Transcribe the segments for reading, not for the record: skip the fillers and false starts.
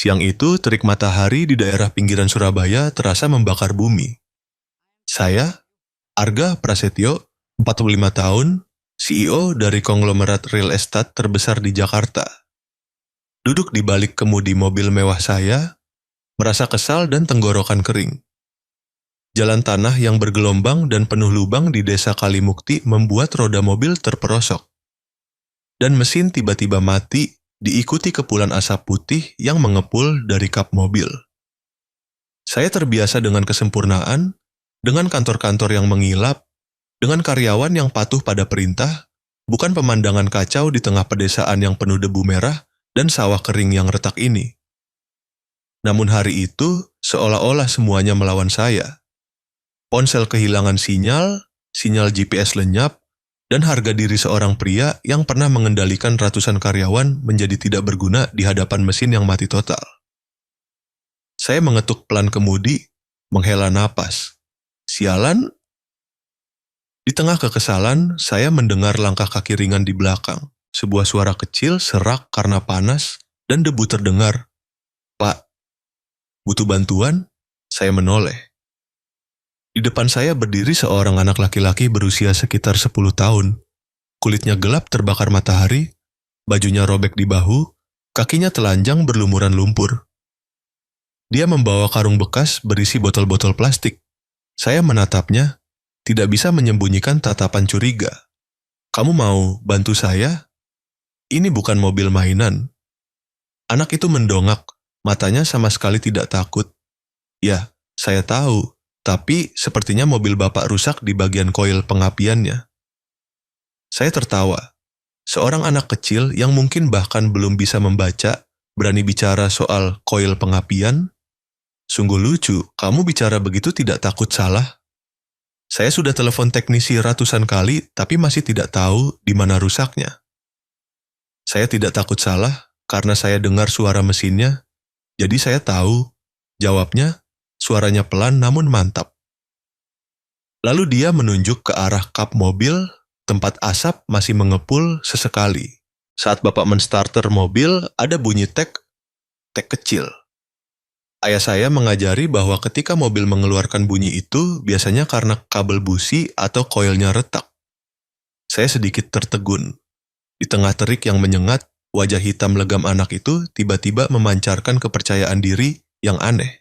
Siang itu, terik matahari di daerah pinggiran Surabaya terasa membakar bumi. Saya, Arga Prasetyo, 45 tahun, CEO dari konglomerat real estate terbesar di Jakarta. Duduk di balik kemudi mobil mewah saya, merasa kesal dan tenggorokan kering. Jalan tanah yang bergelombang dan penuh lubang di desa Kalimukti membuat roda mobil terperosok. Dan mesin tiba-tiba mati, diikuti kepulan asap putih yang mengepul dari kap mobil. Saya terbiasa dengan kesempurnaan, dengan kantor-kantor yang mengilap, dengan karyawan yang patuh pada perintah, bukan pemandangan kacau di tengah pedesaan yang penuh debu merah dan sawah kering yang retak ini. Namun hari itu, seolah-olah semuanya melawan saya. Ponsel kehilangan sinyal, sinyal GPS lenyap, dan harga diri seorang pria yang pernah mengendalikan ratusan karyawan menjadi tidak berguna di hadapan mesin yang mati total. Saya mengetuk pelan kemudi, menghela napas. Sialan. Di tengah kekesalan, saya mendengar langkah kaki ringan di belakang. Sebuah suara kecil serak karena panas dan debu terdengar. "Pak, butuh bantuan?" Saya menoleh. Di depan saya berdiri seorang anak laki-laki berusia sekitar 10 tahun. Kulitnya gelap terbakar matahari, bajunya robek di bahu, kakinya telanjang berlumuran lumpur. Dia membawa karung bekas berisi botol-botol plastik. Saya menatapnya, tidak bisa menyembunyikan tatapan curiga. "Kamu mau bantu saya? Ini bukan mobil mainan." Anak itu mendongak, matanya sama sekali tidak takut. "Ya, saya tahu. Tapi sepertinya mobil Bapak rusak di bagian koil pengapiannya." Saya tertawa. Seorang anak kecil yang mungkin bahkan belum bisa membaca, berani bicara soal koil pengapian? Sungguh lucu, kamu bicara begitu tidak takut salah? Saya sudah telepon teknisi ratusan kali, tapi masih tidak tahu di mana rusaknya. Saya tidak takut salah, karena saya dengar suara mesinnya, jadi saya tahu. Jawabnya, suaranya pelan namun mantap. Lalu dia menunjuk ke arah kap mobil, tempat asap masih mengepul sesekali. Saat Bapak menstarter mobil, ada bunyi tek kecil. Ayah saya mengajari bahwa ketika mobil mengeluarkan bunyi itu, biasanya karena kabel busi atau koilnya retak. Saya sedikit tertegun. Di tengah terik yang menyengat, wajah hitam legam anak itu tiba-tiba memancarkan kepercayaan diri yang aneh.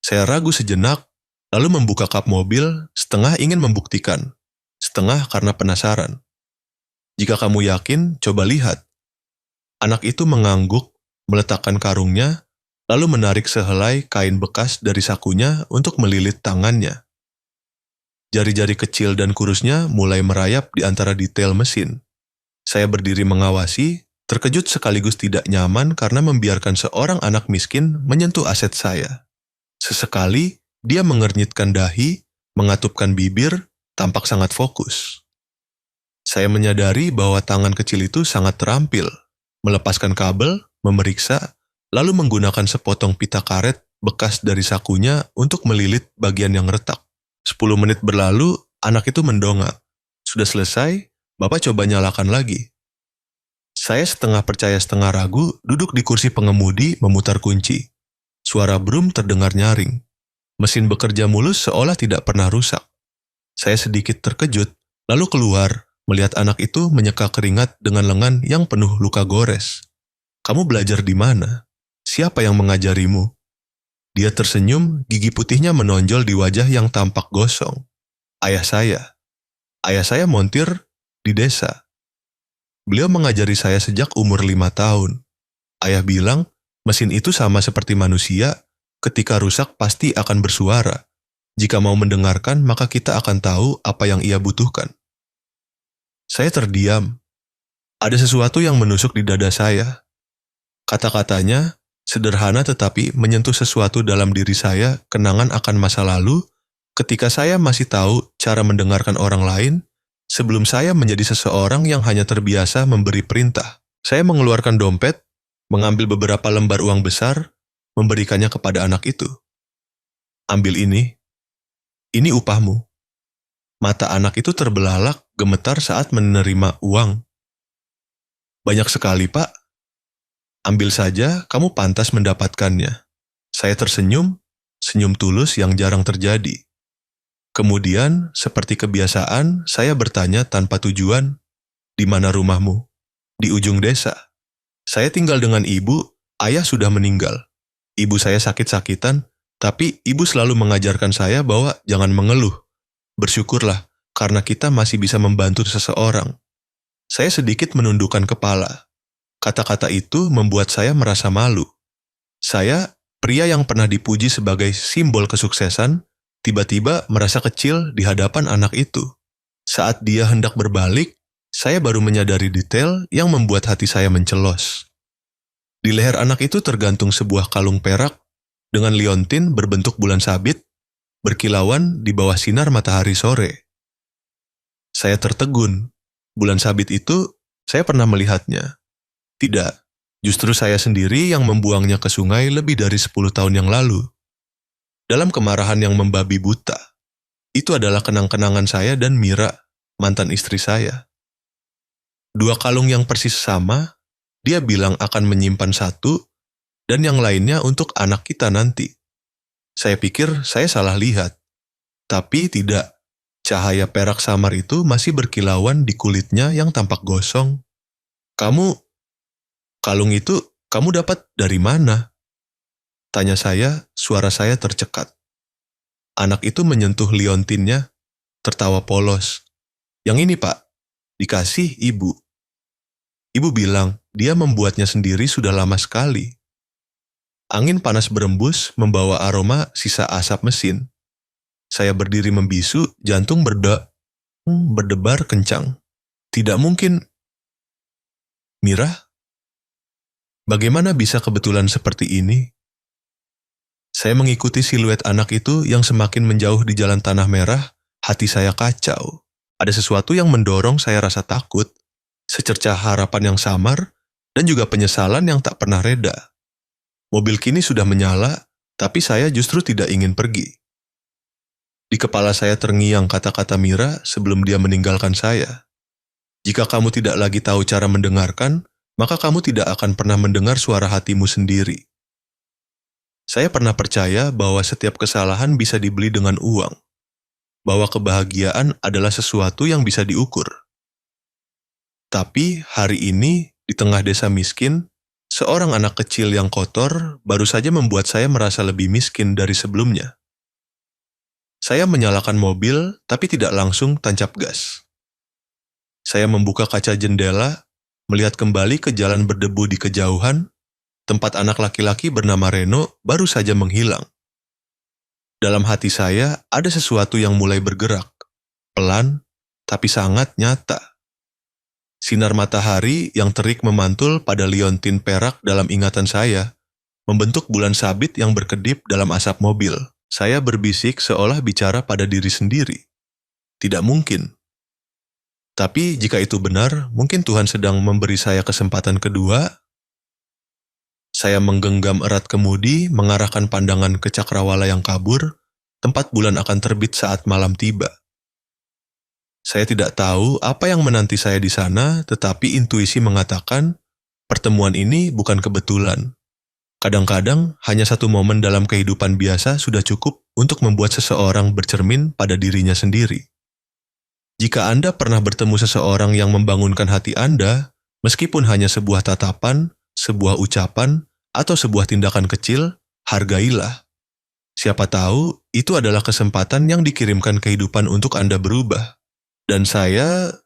Saya ragu sejenak, lalu membuka kap mobil, setengah ingin membuktikan, setengah karena penasaran. "Jika kamu yakin, coba lihat." Anak itu mengangguk, meletakkan karungnya, lalu menarik sehelai kain bekas dari sakunya untuk melilit tangannya. Jari-jari kecil dan kurusnya mulai merayap di antara detail mesin. Saya berdiri mengawasi, terkejut sekaligus tidak nyaman karena membiarkan seorang anak miskin menyentuh aset saya. Sesekali, dia mengernyitkan dahi, mengatupkan bibir, tampak sangat fokus. Saya menyadari bahwa tangan kecil itu sangat terampil, melepaskan kabel, memeriksa, lalu menggunakan sepotong pita karet bekas dari sakunya untuk melilit bagian yang retak. 10 menit berlalu, anak itu mendongak. "Sudah selesai, Bapak coba nyalakan lagi." Saya setengah percaya setengah ragu, duduk di kursi pengemudi memutar kunci. Suara brum terdengar nyaring. Mesin bekerja mulus seolah tidak pernah rusak. Saya sedikit terkejut, lalu keluar, melihat anak itu menyeka keringat dengan lengan yang penuh luka gores. "Kamu belajar di mana? Siapa yang mengajarimu?" Dia tersenyum, gigi putihnya menonjol di wajah yang tampak gosong. Ayah saya. Ayah saya montir di desa. Beliau mengajari saya sejak umur 5 tahun. Ayah bilang, mesin itu sama seperti manusia, ketika rusak pasti akan bersuara. Jika mau mendengarkan, maka kita akan tahu apa yang ia butuhkan. Saya terdiam. Ada sesuatu yang menusuk di dada saya. Kata-katanya sederhana tetapi menyentuh sesuatu dalam diri saya, kenangan akan masa lalu, ketika saya masih tahu cara mendengarkan orang lain, sebelum saya menjadi seseorang yang hanya terbiasa memberi perintah. Saya mengeluarkan dompet, mengambil beberapa lembar uang besar, memberikannya kepada anak itu. "Ambil ini upahmu." Mata anak itu terbelalak, gemetar saat menerima uang. "Banyak sekali, Pak." Ambil saja, kamu pantas mendapatkannya. Saya tersenyum, senyum tulus yang jarang terjadi. Kemudian, seperti kebiasaan, saya bertanya tanpa tujuan, "Di mana rumahmu?" "Di ujung desa." "Saya tinggal dengan ibu, ayah sudah meninggal. Ibu saya sakit-sakitan, tapi ibu selalu mengajarkan saya bahwa jangan mengeluh. Bersyukurlah, karena kita masih bisa membantu seseorang." Saya sedikit menundukkan kepala. Kata-kata itu membuat saya merasa malu. Saya, pria yang pernah dipuji sebagai simbol kesuksesan, tiba-tiba merasa kecil di hadapan anak itu. Saat dia hendak berbalik, saya baru menyadari detail yang membuat hati saya mencelos. Di leher anak itu tergantung sebuah kalung perak dengan liontin berbentuk bulan sabit, berkilauan di bawah sinar matahari sore. Saya tertegun. Bulan sabit itu, saya pernah melihatnya. Tidak, justru saya sendiri yang membuangnya ke sungai lebih dari 10 tahun yang lalu. Dalam kemarahan yang membabi buta. Itu adalah kenang-kenangan saya dan Mira, mantan istri saya. Dua kalung yang persis sama, dia bilang akan menyimpan satu, dan yang lainnya untuk anak kita nanti. Saya pikir saya salah lihat. Tapi tidak, cahaya perak samar itu masih berkilauan di kulitnya yang tampak gosong. Kalung itu kamu dapat dari mana?" Tanya saya, suara saya tercekat. Anak itu menyentuh liontinnya, tertawa polos. "Yang ini, Pak, dikasih ibu." Ibu bilang dia membuatnya sendiri sudah lama sekali. Angin panas berembus membawa aroma sisa asap mesin. Saya berdiri membisu, jantung berdebar kencang. Tidak mungkin. "Mira? Bagaimana bisa kebetulan seperti ini?" Saya mengikuti siluet anak itu yang semakin menjauh di jalan tanah merah, hati saya kacau. Ada sesuatu yang mendorong saya rasa takut, secercah harapan yang samar, dan juga penyesalan yang tak pernah reda. Mobil kini sudah menyala, tapi saya justru tidak ingin pergi. Di kepala saya terngiang kata-kata Mira sebelum dia meninggalkan saya. "Jika kamu tidak lagi tahu cara mendengarkan, maka kamu tidak akan pernah mendengar suara hatimu sendiri." Saya pernah percaya bahwa setiap kesalahan bisa dibeli dengan uang, bahwa kebahagiaan adalah sesuatu yang bisa diukur. Tapi hari ini, di tengah desa miskin, seorang anak kecil yang kotor baru saja membuat saya merasa lebih miskin dari sebelumnya. Saya menyalakan mobil, tapi tidak langsung tancap gas. Saya membuka kaca jendela, melihat kembali ke jalan berdebu di kejauhan, tempat anak laki-laki bernama Reno baru saja menghilang. Dalam hati saya ada sesuatu yang mulai bergerak, pelan, tapi sangat nyata. Sinar matahari yang terik memantul pada liontin perak dalam ingatan saya, membentuk bulan sabit yang berkedip dalam asap mobil. Saya berbisik seolah bicara pada diri sendiri. Tidak mungkin. Tapi jika itu benar, mungkin Tuhan sedang memberi saya kesempatan kedua. Saya menggenggam erat kemudi, mengarahkan pandangan ke cakrawala yang kabur, tempat bulan akan terbit saat malam tiba. Saya tidak tahu apa yang menanti saya di sana, tetapi intuisi mengatakan pertemuan ini bukan kebetulan. Kadang-kadang, hanya satu momen dalam kehidupan biasa sudah cukup untuk membuat seseorang bercermin pada dirinya sendiri. Jika Anda pernah bertemu seseorang yang membangunkan hati Anda, meskipun hanya sebuah tatapan, sebuah ucapan, atau sebuah tindakan kecil, hargailah. Siapa tahu, itu adalah kesempatan yang dikirimkan kehidupan untuk Anda berubah. Dan saya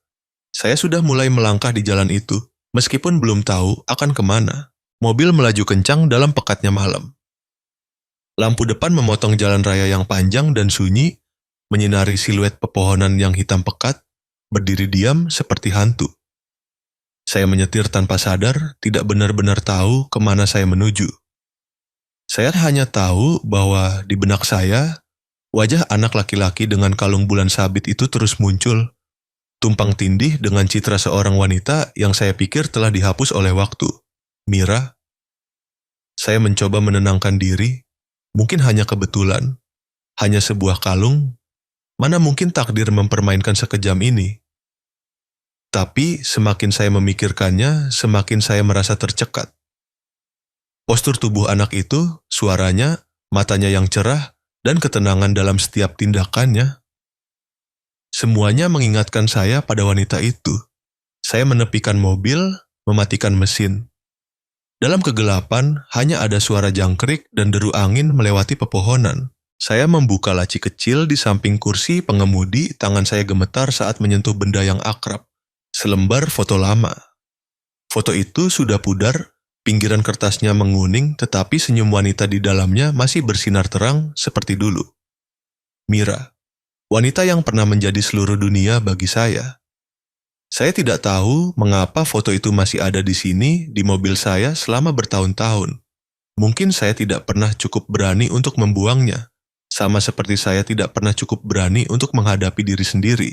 sudah mulai melangkah di jalan itu, meskipun belum tahu akan kemana. Mobil melaju kencang dalam pekatnya malam. Lampu depan memotong jalan raya yang panjang dan sunyi, menyinari siluet pepohonan yang hitam pekat, berdiri diam seperti hantu. Saya menyetir tanpa sadar, tidak benar-benar tahu kemana saya menuju. Saya hanya tahu bahwa di benak saya, wajah anak laki-laki dengan kalung bulan sabit itu terus muncul, tumpang tindih dengan citra seorang wanita yang saya pikir telah dihapus oleh waktu. Mira. Saya mencoba menenangkan diri, mungkin hanya kebetulan, hanya sebuah kalung, mana mungkin takdir mempermainkan sekejam ini. Tapi semakin saya memikirkannya, semakin saya merasa tercekat. Postur tubuh anak itu, suaranya, matanya yang cerah, dan ketenangan dalam setiap tindakannya. Semuanya mengingatkan saya pada wanita itu. Saya menepikan mobil, mematikan mesin. Dalam kegelapan, hanya ada suara jangkrik dan deru angin melewati pepohonan. Saya membuka laci kecil di samping kursi pengemudi, tangan saya gemetar saat menyentuh benda yang akrab. Selembar foto lama. Foto itu sudah pudar, pinggiran kertasnya menguning, tetapi senyum wanita di dalamnya masih bersinar terang seperti dulu. Mira. Wanita yang pernah menjadi seluruh dunia bagi saya. Saya tidak tahu mengapa foto itu masih ada di sini di mobil saya selama bertahun-tahun. Mungkin saya tidak pernah cukup berani untuk membuangnya, sama seperti saya tidak pernah cukup berani untuk menghadapi diri sendiri.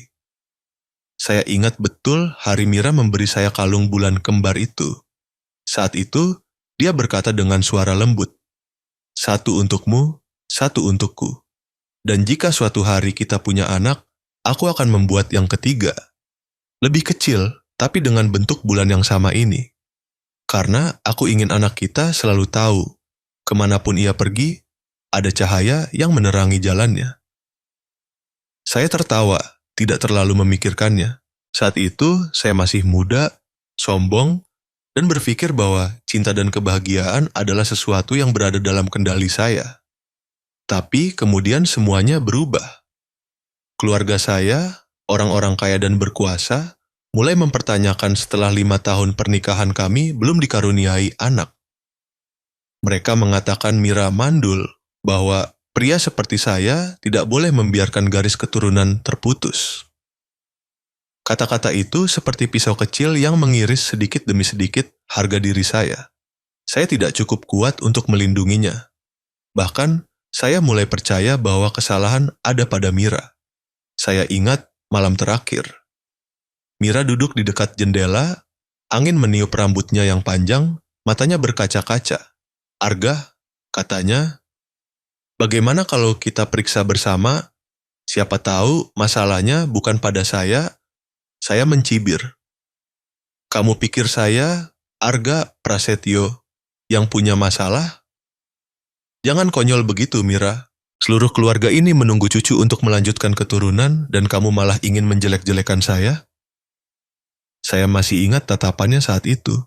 Saya ingat betul hari Mira memberi saya kalung bulan kembar itu. Saat itu, dia berkata dengan suara lembut, "Satu untukmu, satu untukku. Dan jika suatu hari kita punya anak, aku akan membuat yang ketiga. Lebih kecil, tapi dengan bentuk bulan yang sama ini. Karena aku ingin anak kita selalu tahu, kemanapun ia pergi, ada cahaya yang menerangi jalannya." Saya tertawa, tidak terlalu memikirkannya. Saat itu, saya masih muda, sombong, dan berpikir bahwa cinta dan kebahagiaan adalah sesuatu yang berada dalam kendali saya. Tapi kemudian semuanya berubah. Keluarga saya, orang-orang kaya dan berkuasa, mulai mempertanyakan setelah 5 tahun pernikahan kami belum dikaruniai anak. Mereka mengatakan Mira mandul, bahwa pria seperti saya tidak boleh membiarkan garis keturunan terputus. Kata-kata itu seperti pisau kecil yang mengiris sedikit demi sedikit harga diri saya. Saya tidak cukup kuat untuk melindunginya. Bahkan, saya mulai percaya bahwa kesalahan ada pada Mira. Saya ingat malam terakhir. Mira duduk di dekat jendela, angin meniup rambutnya yang panjang, matanya berkaca-kaca. "Arga," katanya, "bagaimana kalau kita periksa bersama? Siapa tahu masalahnya bukan pada saya." Saya mencibir. "Kamu pikir saya, Arga Prasetyo, yang punya masalah? Jangan konyol begitu, Mira. Seluruh keluarga ini menunggu cucu untuk melanjutkan keturunan dan kamu malah ingin menjelek-jelekan saya?" Saya masih ingat tatapannya saat itu.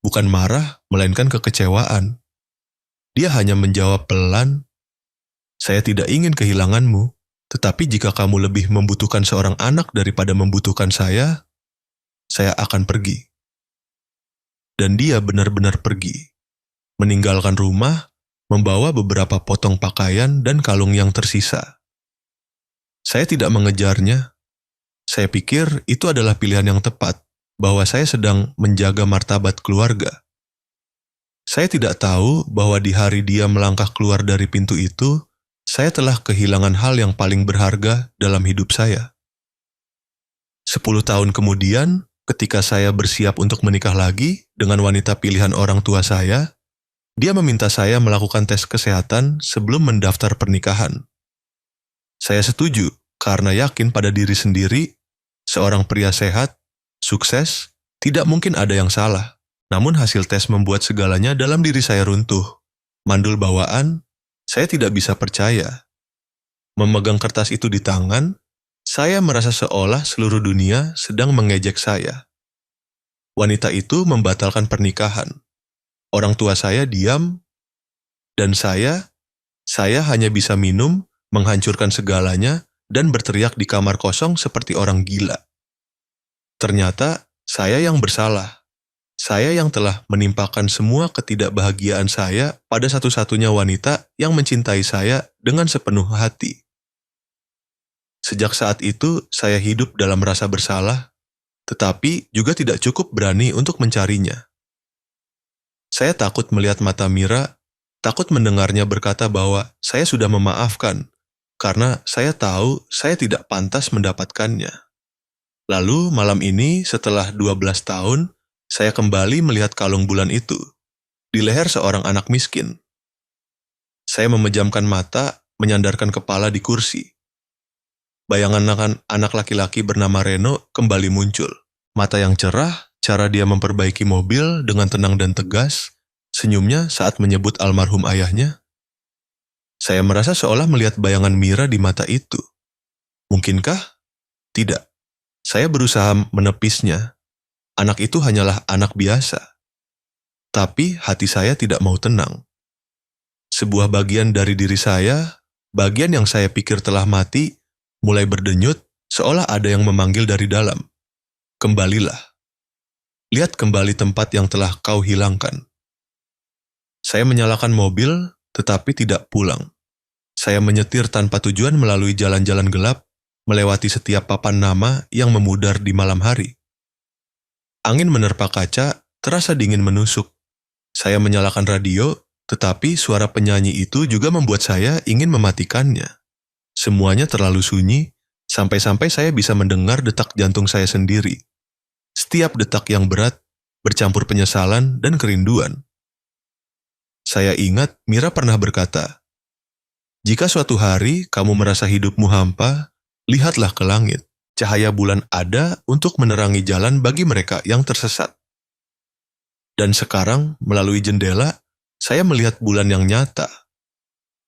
Bukan marah, melainkan kekecewaan. Dia hanya menjawab pelan, "Saya tidak ingin kehilanganmu, tetapi jika kamu lebih membutuhkan seorang anak daripada membutuhkan saya akan pergi." Dan dia benar-benar pergi. Meninggalkan rumah, membawa beberapa potong pakaian dan kalung yang tersisa. Saya tidak mengejarnya. Saya pikir itu adalah pilihan yang tepat, bahwa saya sedang menjaga martabat keluarga. Saya tidak tahu bahwa di hari dia melangkah keluar dari pintu itu, saya telah kehilangan hal yang paling berharga dalam hidup saya. 10 tahun kemudian, ketika saya bersiap untuk menikah lagi dengan wanita pilihan orang tua saya, dia meminta saya melakukan tes kesehatan sebelum mendaftar pernikahan. Saya setuju karena yakin pada diri sendiri, seorang pria sehat, sukses, tidak mungkin ada yang salah. Namun hasil tes membuat segalanya dalam diri saya runtuh. Mandul bawaan, saya tidak bisa percaya. Memegang kertas itu di tangan, saya merasa seolah seluruh dunia sedang mengejek saya. Wanita itu membatalkan pernikahan. Orang tua saya diam, dan saya hanya bisa minum, menghancurkan segalanya, dan berteriak di kamar kosong seperti orang gila. Ternyata, saya yang bersalah. Saya yang telah menimpakan semua ketidakbahagiaan saya pada satu-satunya wanita yang mencintai saya dengan sepenuh hati. Sejak saat itu, saya hidup dalam rasa bersalah, tetapi juga tidak cukup berani untuk mencarinya. Saya takut melihat mata Mira, takut mendengarnya berkata bahwa saya sudah memaafkan, karena saya tahu saya tidak pantas mendapatkannya. Lalu malam ini setelah 12 tahun, saya kembali melihat kalung bulan itu, di leher seorang anak miskin. Saya memejamkan mata, menyandarkan kepala di kursi. Bayangan anak laki-laki bernama Reno kembali muncul. Mata yang cerah, cara dia memperbaiki mobil dengan tenang dan tegas, Senyumnya saat menyebut almarhum ayahnya. Saya merasa seolah melihat bayangan Mira di mata itu. Mungkinkah? Tidak. Saya berusaha menepisnya. Anak itu hanyalah anak biasa. Tapi hati saya tidak mau tenang. Sebuah bagian dari diri saya, bagian yang saya pikir telah mati, mulai berdenyut seolah ada yang memanggil dari dalam. Kembalilah. Lihat kembali tempat yang telah kau hilangkan. Saya menyalakan mobil, tetapi tidak pulang. Saya menyetir tanpa tujuan melalui jalan-jalan gelap, melewati setiap papan nama yang memudar di malam hari. Angin menerpa kaca, terasa dingin menusuk. Saya menyalakan radio, tetapi suara penyanyi itu juga membuat saya ingin mematikannya. Semuanya terlalu sunyi, sampai-sampai saya bisa mendengar detak jantung saya sendiri. Setiap detak yang berat, bercampur penyesalan dan kerinduan. Saya ingat Mira pernah berkata, "Jika suatu hari kamu merasa hidupmu hampa, lihatlah ke langit. Cahaya bulan ada untuk menerangi jalan bagi mereka yang tersesat." Dan sekarang, melalui jendela, saya melihat bulan yang nyata.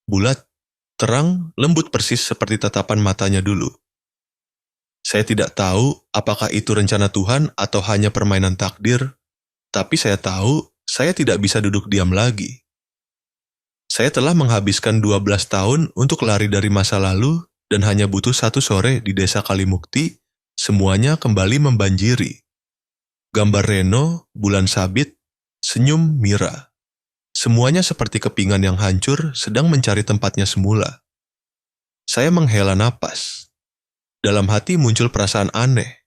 Bulat, terang, lembut persis seperti tatapan matanya dulu. Saya tidak tahu apakah itu rencana Tuhan atau hanya permainan takdir, tapi saya tahu saya tidak bisa duduk diam lagi. Saya telah menghabiskan 12 tahun untuk lari dari masa lalu dan hanya butuh satu sore di desa Kalimukti, semuanya kembali membanjiri. Gambar Reno, bulan sabit, senyum Mira. Semuanya seperti kepingan yang hancur sedang mencari tempatnya semula. Saya menghela napas. Dalam hati muncul perasaan aneh,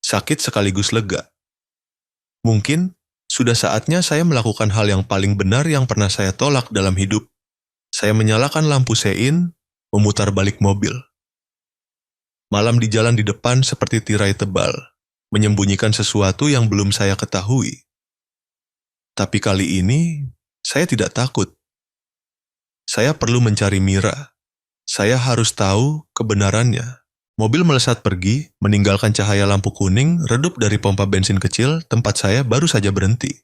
sakit sekaligus lega. Mungkin sudah saatnya saya melakukan hal yang paling benar yang pernah saya tolak dalam hidup. Saya menyalakan lampu sein, memutar balik mobil. Malam di jalan di depan seperti tirai tebal, menyembunyikan sesuatu yang belum saya ketahui. Tapi kali ini, saya tidak takut. Saya perlu mencari Mira. Saya harus tahu kebenarannya. Mobil melesat pergi, meninggalkan cahaya lampu kuning redup dari pompa bensin kecil tempat saya baru saja berhenti.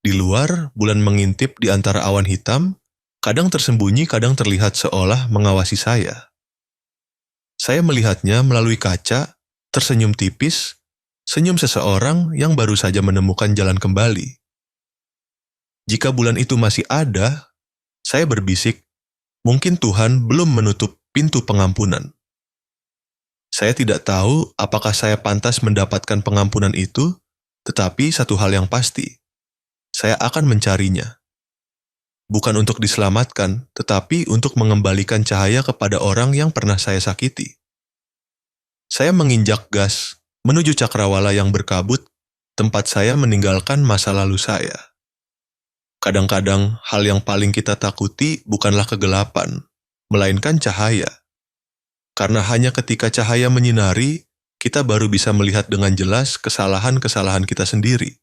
Di luar, bulan mengintip di antara awan hitam, kadang tersembunyi, kadang terlihat seolah mengawasi saya. Saya melihatnya melalui kaca, tersenyum tipis, senyum seseorang yang baru saja menemukan jalan kembali. Jika bulan itu masih ada, saya berbisik, mungkin Tuhan belum menutup pintu pengampunan. Saya tidak tahu apakah saya pantas mendapatkan pengampunan itu, tetapi satu hal yang pasti, saya akan mencarinya. Bukan untuk diselamatkan, tetapi untuk mengembalikan cahaya kepada orang yang pernah saya sakiti. Saya menginjak gas menuju cakrawala yang berkabut, tempat saya meninggalkan masa lalu saya. Kadang-kadang hal yang paling kita takuti bukanlah kegelapan, melainkan cahaya. Karena hanya ketika cahaya menyinari, kita baru bisa melihat dengan jelas kesalahan-kesalahan kita sendiri.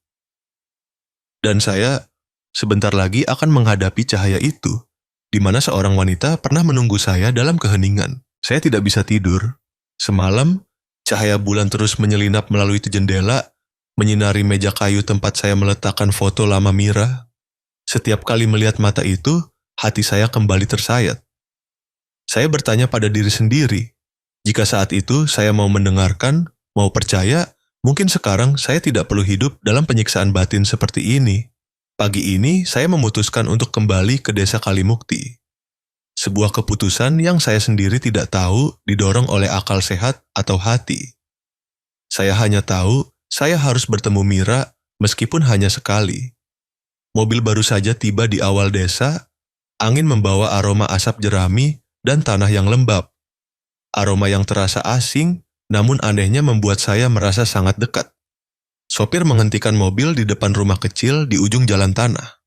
Dan saya sebentar lagi akan menghadapi cahaya itu, di mana seorang wanita pernah menunggu saya dalam keheningan. Saya tidak bisa tidur. Semalam, cahaya bulan terus menyelinap melalui jendela, menyinari meja kayu tempat saya meletakkan foto lama Mira. Setiap kali melihat mata itu, hati saya kembali tersayat. Saya bertanya pada diri sendiri, jika saat itu saya mau mendengarkan, mau percaya, mungkin sekarang saya tidak perlu hidup dalam penyiksaan batin seperti ini. Pagi ini saya memutuskan untuk kembali ke desa Kalimukti. Sebuah keputusan yang saya sendiri tidak tahu didorong oleh akal sehat atau hati. Saya hanya tahu saya harus bertemu Mira meskipun hanya sekali. Mobil baru saja tiba di awal desa, angin membawa aroma asap jerami dan tanah yang lembab. Aroma yang terasa asing, namun anehnya membuat saya merasa sangat dekat. Sopir menghentikan mobil di depan rumah kecil di ujung jalan tanah.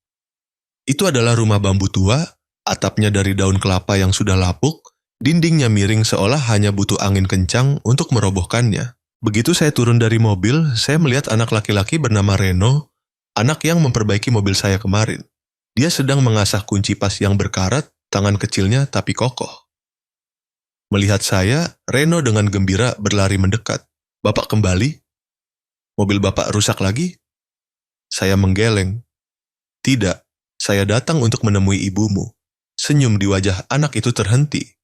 Itu adalah rumah bambu tua, atapnya dari daun kelapa yang sudah lapuk, dindingnya miring seolah hanya butuh angin kencang untuk merobohkannya. Begitu saya turun dari mobil, saya melihat anak laki-laki bernama Reno, anak yang memperbaiki mobil saya kemarin. Dia sedang mengasah kunci pas yang berkarat, tangan kecilnya tapi kokoh. Melihat saya, Reno dengan gembira berlari mendekat. "Bapak kembali? Mobil Bapak rusak lagi?" Saya menggeleng. Tidak, saya datang untuk menemui ibumu. Senyum di wajah anak itu terhenti.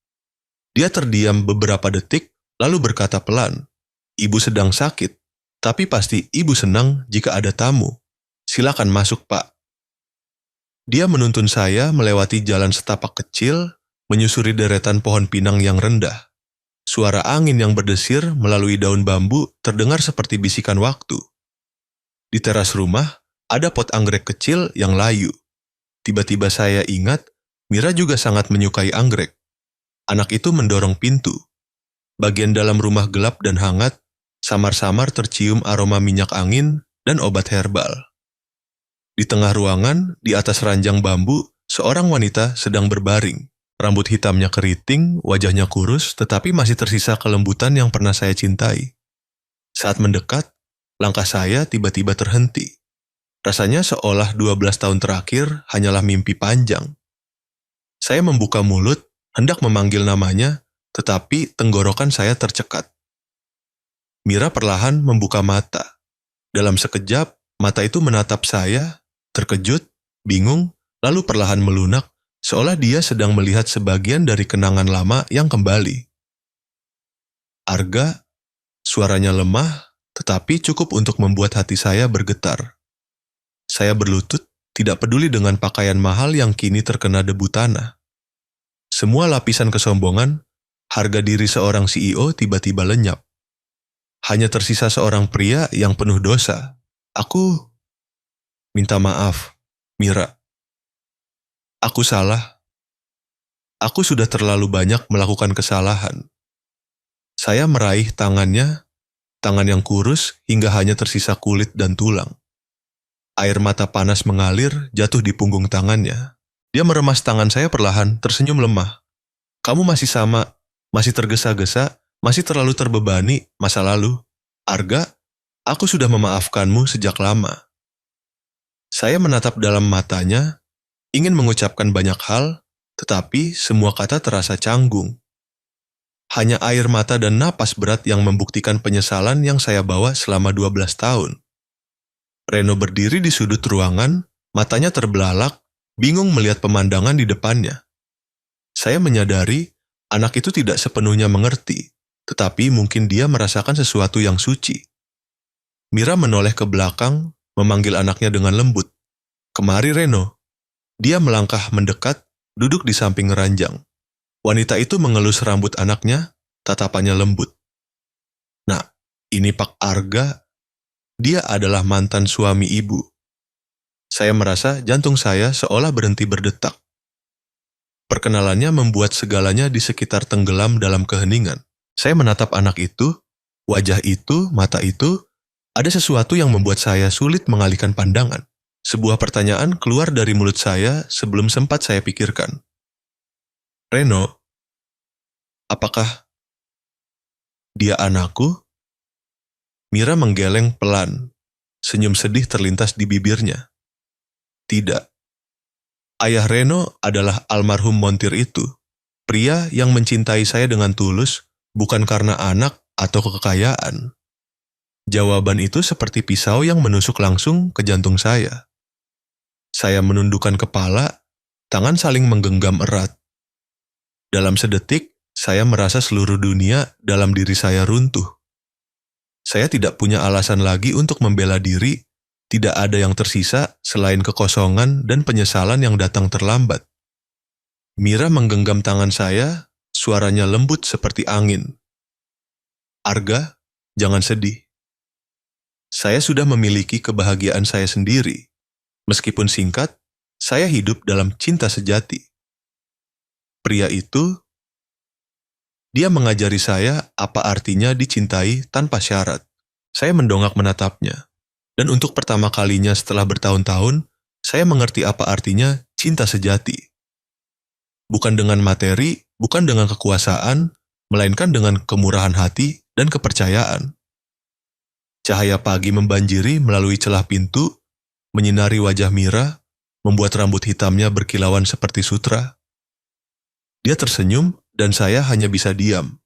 Dia terdiam beberapa detik, lalu berkata pelan, "Ibu sedang sakit, tapi pasti ibu senang jika ada tamu. Silakan masuk, Pak." Dia menuntun saya melewati jalan setapak kecil, menyusuri deretan pohon pinang yang rendah. Suara angin yang berdesir melalui daun bambu terdengar seperti bisikan waktu. Di teras rumah, ada pot anggrek kecil yang layu. Tiba-tiba saya ingat, Mira juga sangat menyukai anggrek. Anak itu mendorong pintu. Bagian dalam rumah gelap dan hangat, samar-samar tercium aroma minyak angin dan obat herbal. Di tengah ruangan, di atas ranjang bambu, seorang wanita sedang berbaring. Rambut hitamnya keriting, wajahnya kurus, tetapi masih tersisa kelembutan yang pernah saya cintai. Saat mendekat, langkah saya tiba-tiba terhenti. Rasanya seolah 12 tahun terakhir hanyalah mimpi panjang. Saya membuka mulut, hendak memanggil namanya, tetapi tenggorokan saya tercekat. Mira perlahan membuka mata. Dalam sekejap, mata itu menatap saya, terkejut, bingung, lalu perlahan melunak, seolah dia sedang melihat sebagian dari kenangan lama yang kembali. Arga, suaranya lemah, tetapi cukup untuk membuat hati saya bergetar. Saya berlutut, tidak peduli dengan pakaian mahal yang kini terkena debu tanah. Semua lapisan kesombongan, harga diri seorang CEO tiba-tiba lenyap. Hanya tersisa seorang pria yang penuh dosa. Aku minta maaf, Mira. Aku salah. Aku sudah terlalu banyak melakukan kesalahan. Saya meraih tangannya, tangan yang kurus hingga hanya tersisa kulit dan tulang. Air mata panas mengalir jatuh di punggung tangannya. Dia meremas tangan saya perlahan, tersenyum lemah. "Kamu masih sama, masih tergesa-gesa, masih terlalu terbebani masa lalu. Arga, aku sudah memaafkanmu sejak lama." Saya menatap dalam matanya, ingin mengucapkan banyak hal, tetapi semua kata terasa canggung. Hanya air mata dan napas berat yang membuktikan penyesalan yang saya bawa selama 12 tahun. Reno berdiri di sudut ruangan, matanya terbelalak, bingung melihat pemandangan di depannya. Saya menyadari anak itu tidak sepenuhnya mengerti, tetapi mungkin dia merasakan sesuatu yang suci. Mira menoleh ke belakang, memanggil anaknya dengan lembut. "Kemari, Reno." Dia melangkah mendekat, duduk di samping ranjang. Wanita itu mengelus rambut anaknya, tatapannya lembut. "Nak, ini Pak Arga. Dia adalah mantan suami ibu." Saya merasa jantung saya seolah berhenti berdetak. Perkenalannya membuat segalanya di sekitar tenggelam dalam keheningan. Saya menatap anak itu, wajah itu, mata itu, ada sesuatu yang membuat saya sulit mengalihkan pandangan. Sebuah pertanyaan keluar dari mulut saya sebelum sempat saya pikirkan. "Reno, apakah dia anakku?" Mira menggeleng pelan. Senyum sedih terlintas di bibirnya. "Tidak. Ayah Reno adalah almarhum montir itu. Pria yang mencintai saya dengan tulus, bukan karena anak atau kekayaan." Jawaban itu seperti pisau yang menusuk langsung ke jantung saya. Saya menundukkan kepala, tangan saling menggenggam erat. Dalam sedetik, saya merasa seluruh dunia dalam diri saya runtuh. Saya tidak punya alasan lagi untuk membela diri, tidak ada yang tersisa selain kekosongan dan penyesalan yang datang terlambat. Mira menggenggam tangan saya, suaranya lembut seperti angin. "Arga, jangan sedih. Saya sudah memiliki kebahagiaan saya sendiri. Meskipun singkat, saya hidup dalam cinta sejati." Pria itu, dia mengajari saya apa artinya dicintai tanpa syarat. Saya mendongak menatapnya. Dan untuk pertama kalinya setelah bertahun-tahun, saya mengerti apa artinya cinta sejati. Bukan dengan materi, bukan dengan kekuasaan, melainkan dengan kemurahan hati dan kepercayaan. Cahaya pagi membanjiri melalui celah pintu, menyinari wajah Mira, membuat rambut hitamnya berkilauan seperti sutra. Dia tersenyum dan saya hanya bisa diam.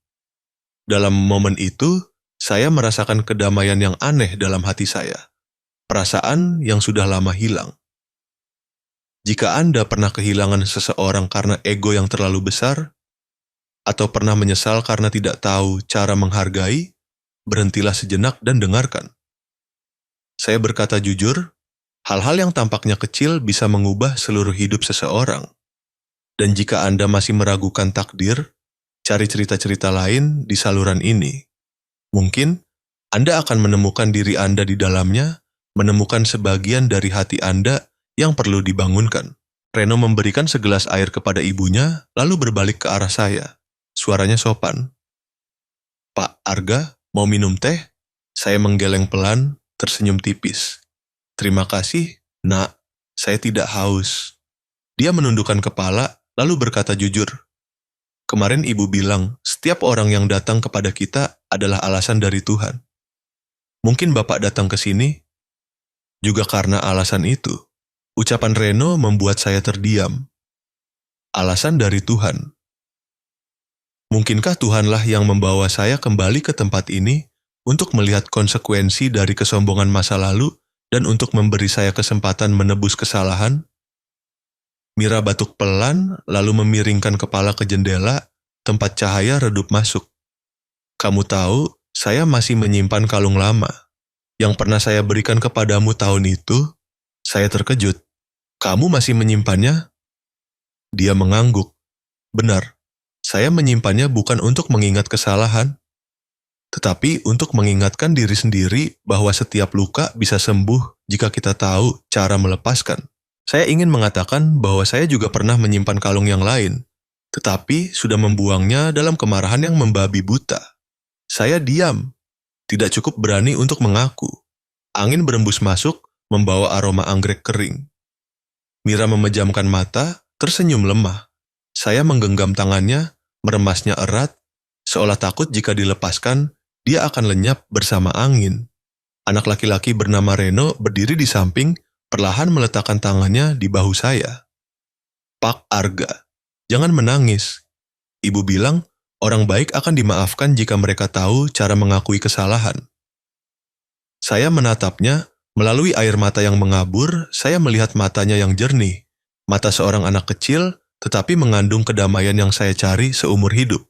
Dalam momen itu, saya merasakan kedamaian yang aneh dalam hati saya. Perasaan yang sudah lama hilang. Jika Anda pernah kehilangan seseorang karena ego yang terlalu besar, atau pernah menyesal karena tidak tahu cara menghargai, berhentilah sejenak dan dengarkan. Saya berkata jujur, hal-hal yang tampaknya kecil bisa mengubah seluruh hidup seseorang. Dan jika Anda masih meragukan takdir, cari cerita-cerita lain di saluran ini. Mungkin Anda akan menemukan diri Anda di dalamnya, menemukan sebagian dari hati Anda yang perlu dibangunkan. Reno memberikan segelas air kepada ibunya, lalu berbalik ke arah saya. Suaranya sopan. Pak Arga, mau minum teh? Saya menggeleng pelan, tersenyum tipis. Terima kasih, nak. Saya tidak haus. Dia menundukkan kepala, lalu berkata jujur. Kemarin ibu bilang, setiap orang yang datang kepada kita adalah alasan dari Tuhan. Mungkin Bapak datang ke sini juga karena alasan itu. Ucapan Reno membuat saya terdiam. Alasan dari Tuhan. Mungkinkah Tuhanlah yang membawa saya kembali ke tempat ini untuk melihat konsekuensi dari kesombongan masa lalu dan untuk memberi saya kesempatan menebus kesalahan? Mira batuk pelan, lalu memiringkan kepala ke jendela, tempat cahaya redup masuk. Kamu tahu, saya masih menyimpan kalung lama. Yang pernah saya berikan kepadamu tahun itu, saya terkejut. Kamu masih menyimpannya? Dia mengangguk. Benar, saya menyimpannya bukan untuk mengingat kesalahan, tetapi untuk mengingatkan diri sendiri bahwa setiap luka bisa sembuh jika kita tahu cara melepaskan. Saya ingin mengatakan bahwa saya juga pernah menyimpan kalung yang lain, tetapi sudah membuangnya dalam kemarahan yang membabi buta. Saya diam, tidak cukup berani untuk mengaku. Angin berembus masuk, membawa aroma anggrek kering. Mira memejamkan mata, tersenyum lemah. Saya menggenggam tangannya, meremasnya erat, seolah takut jika dilepaskan, dia akan lenyap bersama angin. Anak laki-laki bernama Reno berdiri di samping, perlahan meletakkan tangannya di bahu saya. Pak Arga, jangan menangis. Ibu bilang, orang baik akan dimaafkan jika mereka tahu cara mengakui kesalahan. Saya menatapnya, melalui air mata yang mengabur, saya melihat matanya yang jernih. Mata seorang anak kecil, tetapi mengandung kedamaian yang saya cari seumur hidup.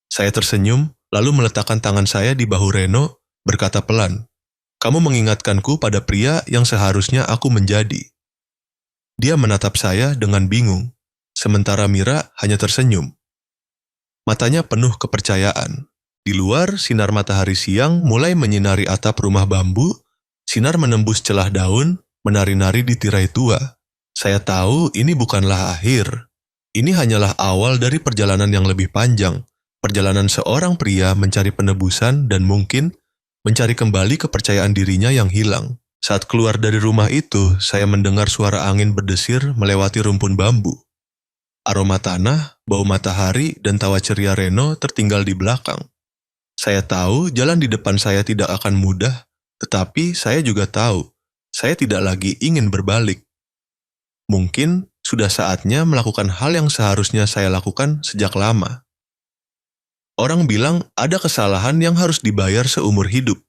Saya tersenyum, lalu meletakkan tangan saya di bahu Reno, berkata pelan, kamu mengingatkanku pada pria yang seharusnya aku menjadi. Dia menatap saya dengan bingung, sementara Mira hanya tersenyum. Matanya penuh kepercayaan. Di luar, sinar matahari siang mulai menyinari atap rumah bambu, sinar menembus celah daun, menari-nari di tirai tua. Saya tahu ini bukanlah akhir. Ini hanyalah awal dari perjalanan yang lebih panjang, perjalanan seorang pria mencari penebusan dan mungkin mencari kembali kepercayaan dirinya yang hilang. Saat keluar dari rumah itu, saya mendengar suara angin berdesir melewati rumpun bambu. Aroma tanah, bau matahari, dan tawa ceria Reno tertinggal di belakang. Saya tahu jalan di depan saya tidak akan mudah, tetapi saya juga tahu, saya tidak lagi ingin berbalik. Mungkin sudah saatnya melakukan hal yang seharusnya saya lakukan sejak lama. Orang bilang ada kesalahan yang harus dibayar seumur hidup.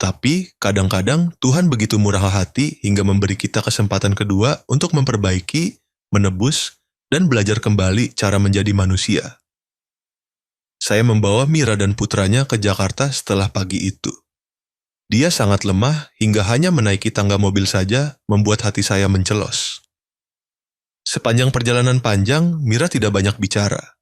Tapi kadang-kadang Tuhan begitu murah hati hingga memberi kita kesempatan kedua untuk memperbaiki, menebus, dan belajar kembali cara menjadi manusia. Saya membawa Mira dan putranya ke Jakarta setelah pagi itu. Dia sangat lemah hingga hanya menaiki tangga mobil saja membuat hati saya mencelos. Sepanjang perjalanan panjang, Mira tidak banyak bicara.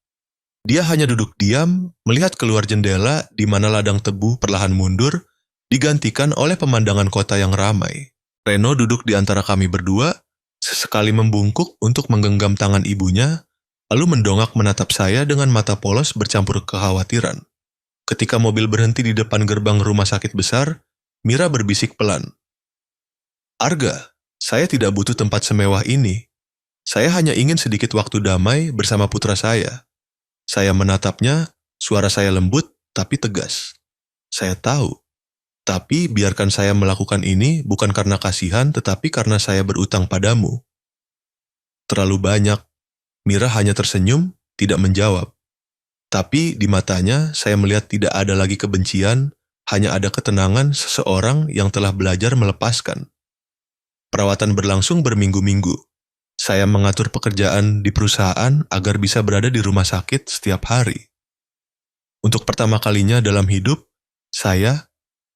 Dia hanya duduk diam, melihat keluar jendela di mana ladang tebu perlahan mundur, digantikan oleh pemandangan kota yang ramai. Reno duduk di antara kami berdua, sesekali membungkuk untuk menggenggam tangan ibunya, lalu mendongak menatap saya dengan mata polos bercampur kekhawatiran. Ketika mobil berhenti di depan gerbang rumah sakit besar, Mira berbisik pelan. Arga, saya tidak butuh tempat semewah ini. Saya hanya ingin sedikit waktu damai bersama putra saya. Saya menatapnya, suara saya lembut tapi tegas. Saya tahu, tapi biarkan saya melakukan ini bukan karena kasihan tetapi karena saya berutang padamu. Terlalu banyak. Mira hanya tersenyum, tidak menjawab. Tapi di matanya saya melihat tidak ada lagi kebencian, hanya ada ketenangan seseorang yang telah belajar melepaskan. Perawatan berlangsung berminggu-minggu. Saya mengatur pekerjaan di perusahaan agar bisa berada di rumah sakit setiap hari. Untuk pertama kalinya dalam hidup, saya,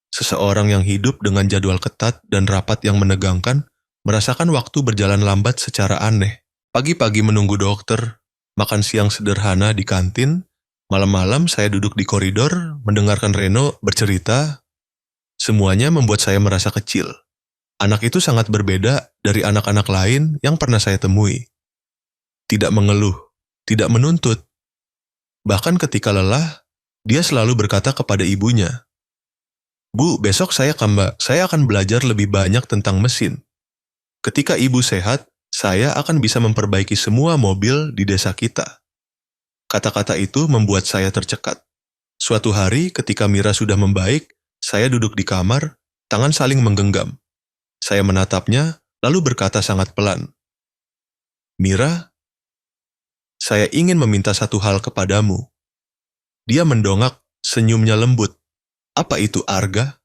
seseorang yang hidup dengan jadwal ketat dan rapat yang menegangkan, merasakan waktu berjalan lambat secara aneh. Pagi-pagi menunggu dokter, makan siang sederhana di kantin, malam-malam saya duduk di koridor, mendengarkan Reno bercerita. Semuanya membuat saya merasa kecil. Anak itu sangat berbeda dari anak-anak lain yang pernah saya temui. Tidak mengeluh, tidak menuntut. Bahkan ketika lelah, dia selalu berkata kepada ibunya, "Bu, besok saya akan belajar lebih banyak tentang mesin. Ketika ibu sehat, saya akan bisa memperbaiki semua mobil di desa kita." Kata-kata itu membuat saya tercekat. Suatu hari ketika Mira sudah membaik, saya duduk di kamar, tangan saling menggenggam. Saya menatapnya, lalu berkata sangat pelan, "Mira, saya ingin meminta satu hal kepadamu." Dia mendongak, senyumnya lembut. "Apa itu, Arga?"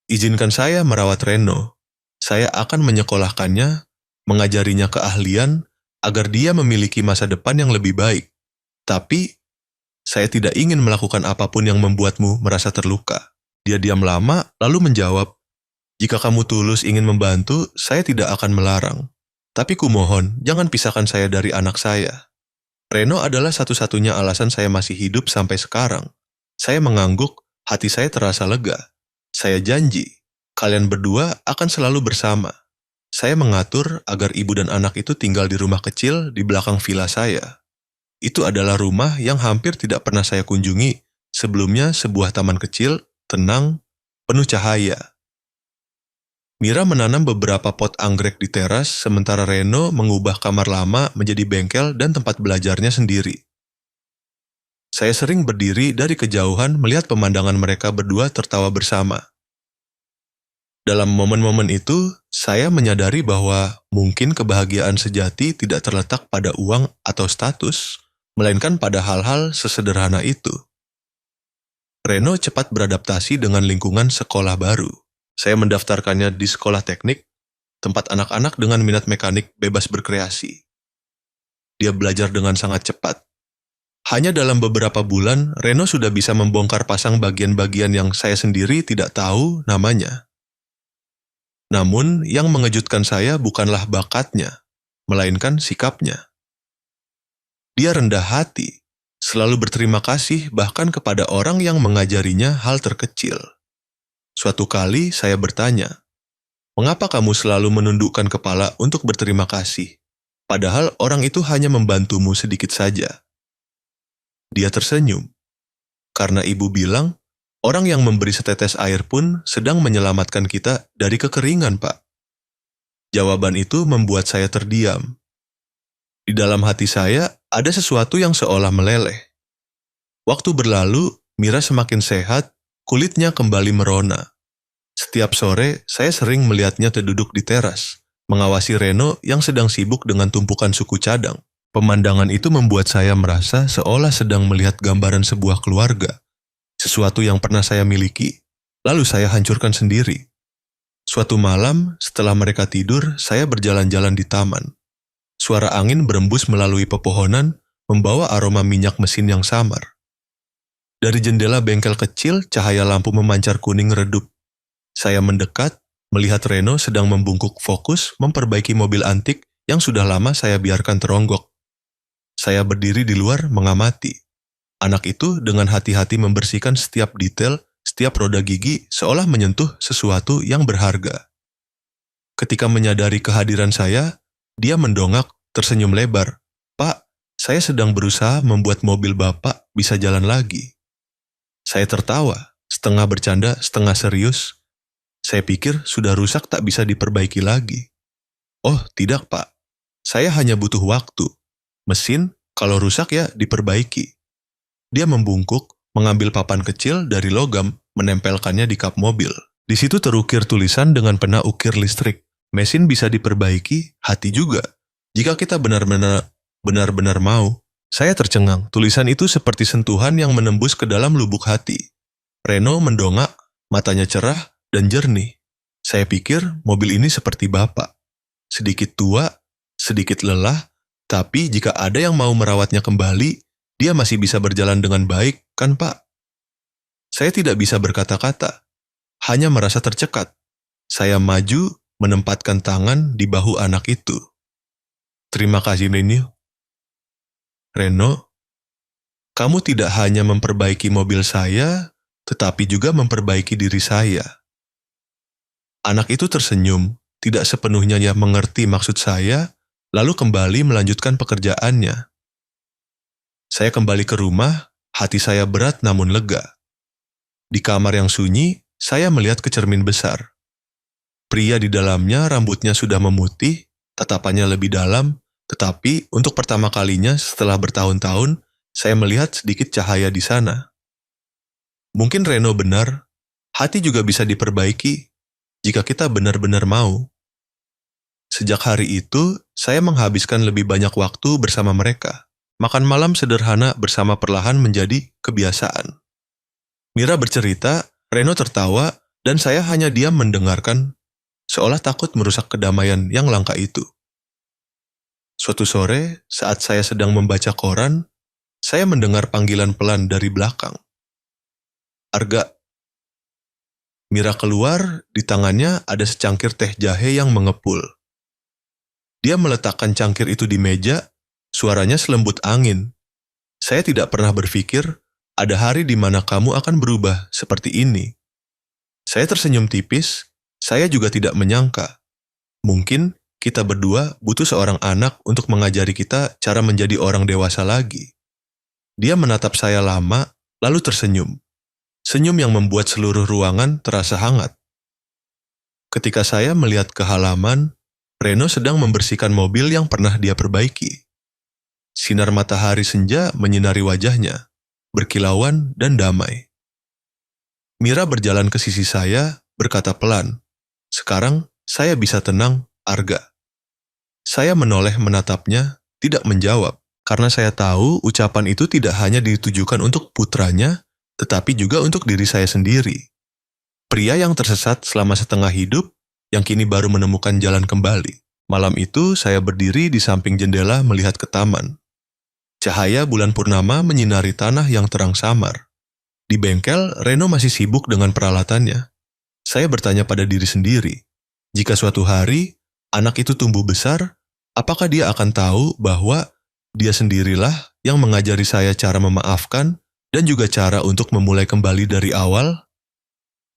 "Izinkan saya merawat Reno. Saya akan menyekolahkannya, mengajarinya keahlian, agar dia memiliki masa depan yang lebih baik. Tapi, saya tidak ingin melakukan apapun yang membuatmu merasa terluka." Dia diam lama, lalu menjawab, "Jika kamu tulus ingin membantu, saya tidak akan melarang. Tapi kumohon, jangan pisahkan saya dari anak saya." Reno adalah satu-satunya alasan saya masih hidup sampai sekarang. Saya mengangguk, hati saya terasa lega. Saya janji, kalian berdua akan selalu bersama. Saya mengatur agar ibu dan anak itu tinggal di rumah kecil di belakang villa saya. Itu adalah rumah yang hampir tidak pernah saya kunjungi. Sebelumnya sebuah taman kecil, tenang, penuh cahaya. Mira menanam beberapa pot anggrek di teras, sementara Reno mengubah kamar lama menjadi bengkel dan tempat belajarnya sendiri. Saya sering berdiri dari kejauhan melihat pemandangan mereka berdua tertawa bersama. Dalam momen-momen itu, saya menyadari bahwa mungkin kebahagiaan sejati tidak terletak pada uang atau status, melainkan pada hal-hal sesederhana itu. Reno cepat beradaptasi dengan lingkungan sekolah baru. Saya mendaftarkannya di sekolah teknik, tempat anak-anak dengan minat mekanik bebas berkreasi. Dia belajar dengan sangat cepat. Hanya dalam beberapa bulan, Reno sudah bisa membongkar pasang bagian-bagian yang saya sendiri tidak tahu namanya. Namun, yang mengejutkan saya bukanlah bakatnya, melainkan sikapnya. Dia rendah hati, selalu berterima kasih bahkan kepada orang yang mengajarinya hal terkecil. Suatu kali saya bertanya, "Mengapa kamu selalu menundukkan kepala untuk berterima kasih, padahal orang itu hanya membantumu sedikit saja?" Dia tersenyum. "Karena ibu bilang, orang yang memberi setetes air pun sedang menyelamatkan kita dari kekeringan, Pak." Jawaban itu membuat saya terdiam. Di dalam hati saya ada sesuatu yang seolah meleleh. Waktu berlalu, Mira semakin sehat, kulitnya kembali merona. Setiap sore, saya sering melihatnya terduduk di teras, mengawasi Reno yang sedang sibuk dengan tumpukan suku cadang. Pemandangan itu membuat saya merasa seolah sedang melihat gambaran sebuah keluarga, sesuatu yang pernah saya miliki, lalu saya hancurkan sendiri. Suatu malam, setelah mereka tidur, saya berjalan-jalan di taman. Suara angin berembus melalui pepohonan, membawa aroma minyak mesin yang samar. Dari jendela bengkel kecil, cahaya lampu memancar kuning redup. Saya mendekat, melihat Reno sedang membungkuk fokus memperbaiki mobil antik yang sudah lama saya biarkan teronggok. Saya berdiri di luar mengamati. Anak itu dengan hati-hati membersihkan setiap detail, setiap roda gigi seolah menyentuh sesuatu yang berharga. Ketika menyadari kehadiran saya, dia mendongak, tersenyum lebar. "Pak, saya sedang berusaha membuat mobil Bapak bisa jalan lagi." Saya tertawa, setengah bercanda, setengah serius. Saya pikir sudah rusak tak bisa diperbaiki lagi. "Oh, tidak, Pak. Saya hanya butuh waktu. Mesin, kalau rusak ya diperbaiki." Dia membungkuk, mengambil papan kecil dari logam, menempelkannya di kap mobil. Di situ terukir tulisan dengan pena ukir listrik. "Mesin bisa diperbaiki, hati juga. Jika kita benar-benar mau." Saya tercengang, tulisan itu seperti sentuhan yang menembus ke dalam lubuk hati. Reno mendongak, matanya cerah dan jernih. Saya pikir mobil ini seperti Bapak. Sedikit tua, sedikit lelah, tapi jika ada yang mau merawatnya kembali, dia masih bisa berjalan dengan baik, kan Pak? Saya tidak bisa berkata-kata, hanya merasa tercekat. Saya maju, menempatkan tangan di bahu anak itu. Terima kasih, Reno. Reno, kamu tidak hanya memperbaiki mobil saya, tetapi juga memperbaiki diri saya. Anak itu tersenyum, tidak sepenuhnya ia mengerti maksud saya, lalu kembali melanjutkan pekerjaannya. Saya kembali ke rumah, hati saya berat namun lega. Di kamar yang sunyi, saya melihat ke cermin besar. Pria di dalamnya rambutnya sudah memutih, tatapannya lebih dalam, tetapi untuk pertama kalinya setelah bertahun-tahun, saya melihat sedikit cahaya di sana. Mungkin Reno benar, hati juga bisa diperbaiki jika kita benar-benar mau. Sejak hari itu, saya menghabiskan lebih banyak waktu bersama mereka. Makan malam sederhana bersama perlahan menjadi kebiasaan. Mira bercerita, Reno tertawa, dan saya hanya diam mendengarkan, seolah takut merusak kedamaian yang langka itu. Suatu sore, saat saya sedang membaca koran, saya mendengar panggilan pelan dari belakang. Arga. Mira keluar, di tangannya ada secangkir teh jahe yang mengepul. Dia meletakkan cangkir itu di meja, suaranya selembut angin. Saya tidak pernah berpikir, ada hari di mana kamu akan berubah seperti ini. Saya tersenyum tipis, saya juga tidak menyangka. Mungkin kita berdua butuh seorang anak untuk mengajari kita cara menjadi orang dewasa lagi. Dia menatap saya lama, lalu tersenyum. Senyum yang membuat seluruh ruangan terasa hangat. Ketika saya melihat ke halaman, Reno sedang membersihkan mobil yang pernah dia perbaiki. Sinar matahari senja menyinari wajahnya, berkilauan dan damai. Mira berjalan ke sisi saya, berkata pelan, "Sekarang saya bisa tenang, Arga." Saya menoleh menatapnya, tidak menjawab, karena saya tahu ucapan itu tidak hanya ditujukan untuk putranya, tetapi juga untuk diri saya sendiri. Pria yang tersesat selama setengah hidup, yang kini baru menemukan jalan kembali. Malam itu saya berdiri di samping jendela melihat ke taman. Cahaya bulan purnama menyinari tanah yang terang samar. Di bengkel, Reno masih sibuk dengan peralatannya. Saya bertanya pada diri sendiri, jika suatu hari anak itu tumbuh besar, apakah dia akan tahu bahwa dia sendirilah yang mengajari saya cara memaafkan dan juga cara untuk memulai kembali dari awal?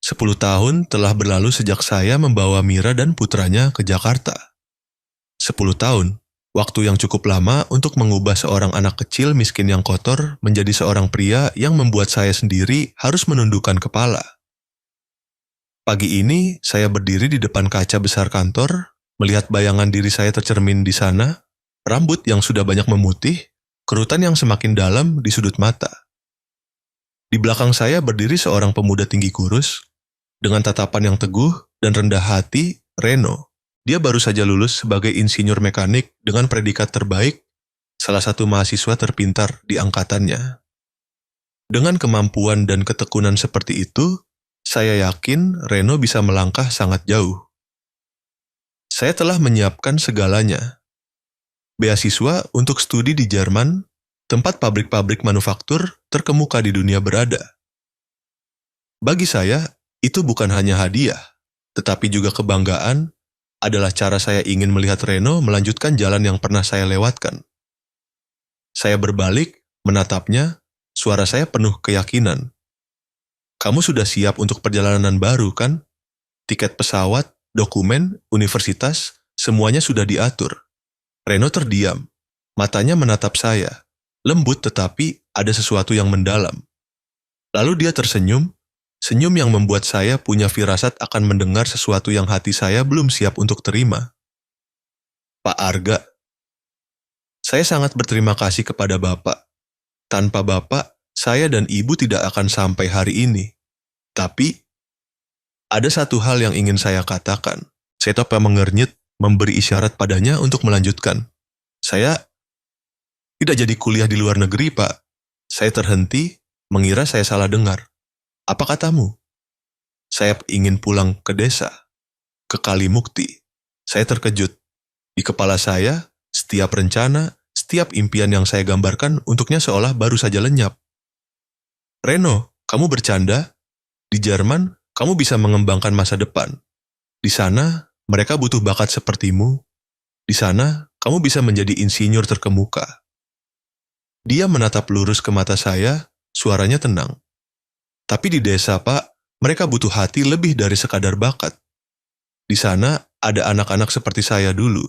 10 tahun telah berlalu sejak saya membawa Mira dan putranya ke Jakarta. 10 tahun, waktu yang cukup lama untuk mengubah seorang anak kecil miskin yang kotor menjadi seorang pria yang membuat saya sendiri harus menundukkan kepala. Pagi ini, saya berdiri di depan kaca besar kantor, melihat bayangan diri saya tercermin di sana, rambut yang sudah banyak memutih, kerutan yang semakin dalam di sudut mata. Di belakang saya berdiri seorang pemuda tinggi kurus, dengan tatapan yang teguh dan rendah hati, Reno. Dia baru saja lulus sebagai insinyur mekanik dengan predikat terbaik, salah satu mahasiswa terpintar di angkatannya. Dengan kemampuan dan ketekunan seperti itu, saya yakin Reno bisa melangkah sangat jauh. Saya telah menyiapkan segalanya. Beasiswa untuk studi di Jerman, tempat pabrik-pabrik manufaktur terkemuka di dunia berada. Bagi saya, itu bukan hanya hadiah, tetapi juga kebanggaan adalah cara saya ingin melihat Reno melanjutkan jalan yang pernah saya lewatkan. Saya berbalik, menatapnya, suara saya penuh keyakinan. Kamu sudah siap untuk perjalanan baru, kan? Tiket pesawat, dokumen, universitas, semuanya sudah diatur. Reno terdiam, matanya menatap saya, lembut tetapi ada sesuatu yang mendalam. Lalu dia tersenyum, senyum yang membuat saya punya firasat akan mendengar sesuatu yang hati saya belum siap untuk terima. Pak Arga, saya sangat berterima kasih kepada Bapak. Tanpa Bapak, saya dan Ibu tidak akan sampai hari ini. Tapi, ada satu hal yang ingin saya katakan. Saya coba mengernyit, memberi isyarat padanya untuk melanjutkan. Saya tidak jadi kuliah di luar negeri, Pak. Saya terhenti, mengira saya salah dengar. Apa katamu? Saya ingin pulang ke desa, ke Kalimukti. Saya terkejut. Di kepala saya, Setiap rencana, setiap impian yang saya gambarkan untuknya seolah baru saja lenyap. Reno, kamu bercanda? Di Jerman, kamu bisa mengembangkan masa depan. Di sana, mereka butuh bakat sepertimu. Di sana, kamu bisa menjadi insinyur terkemuka. Dia menatap lurus ke mata saya, suaranya tenang. Tapi di desa, Pak, mereka butuh hati lebih dari sekadar bakat. Di sana, ada anak-anak seperti saya dulu.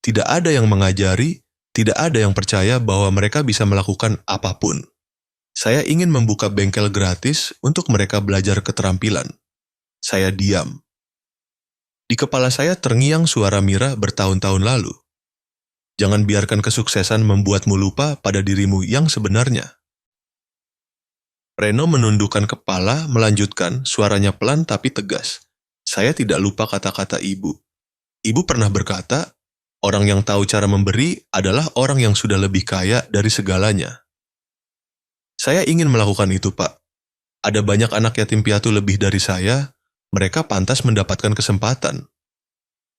Tidak ada yang mengajari, tidak ada yang percaya bahwa mereka bisa melakukan apapun. Saya ingin membuka bengkel gratis untuk mereka belajar keterampilan. Saya diam. Di kepala saya terngiang suara Mira bertahun-tahun lalu. Jangan biarkan kesuksesan membuatmu lupa pada dirimu yang sebenarnya. Reno menundukkan kepala, melanjutkan, suaranya pelan tapi tegas. Saya tidak lupa kata-kata ibu. Ibu pernah berkata, orang yang tahu cara memberi adalah orang yang sudah lebih kaya dari segalanya. Saya ingin melakukan itu, Pak. Ada banyak anak yatim piatu lebih dari saya, mereka pantas mendapatkan kesempatan.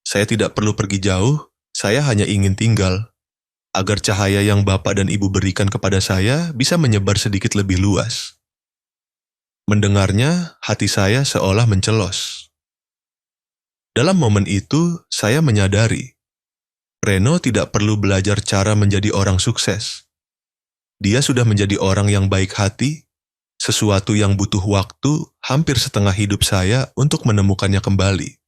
Saya tidak perlu pergi jauh, saya hanya ingin tinggal, agar cahaya yang Bapak dan Ibu berikan kepada saya bisa menyebar sedikit lebih luas. Mendengarnya, hati saya seolah mencelos. Dalam momen itu, saya menyadari, Reno tidak perlu belajar cara menjadi orang sukses. Dia sudah menjadi orang yang baik hati, sesuatu yang butuh waktu hampir setengah hidup saya untuk menemukannya kembali.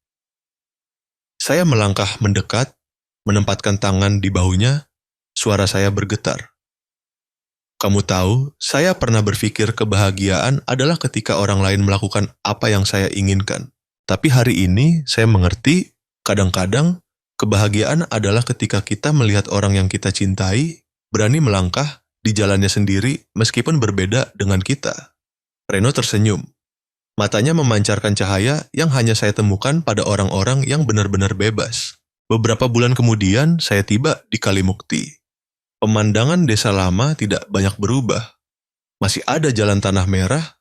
Saya melangkah mendekat, menempatkan tangan di bahunya, suara saya bergetar. Kamu tahu, saya pernah berpikir kebahagiaan adalah ketika orang lain melakukan apa yang saya inginkan. Tapi hari ini saya mengerti, kadang-kadang kebahagiaan adalah ketika kita melihat orang yang kita cintai berani melangkah di jalannya sendiri meskipun berbeda dengan kita. Reno tersenyum. Matanya memancarkan cahaya yang hanya saya temukan pada orang-orang yang benar-benar bebas. Beberapa bulan kemudian saya tiba di Kalimukti. Pemandangan desa lama tidak banyak berubah. Masih ada jalan tanah merah,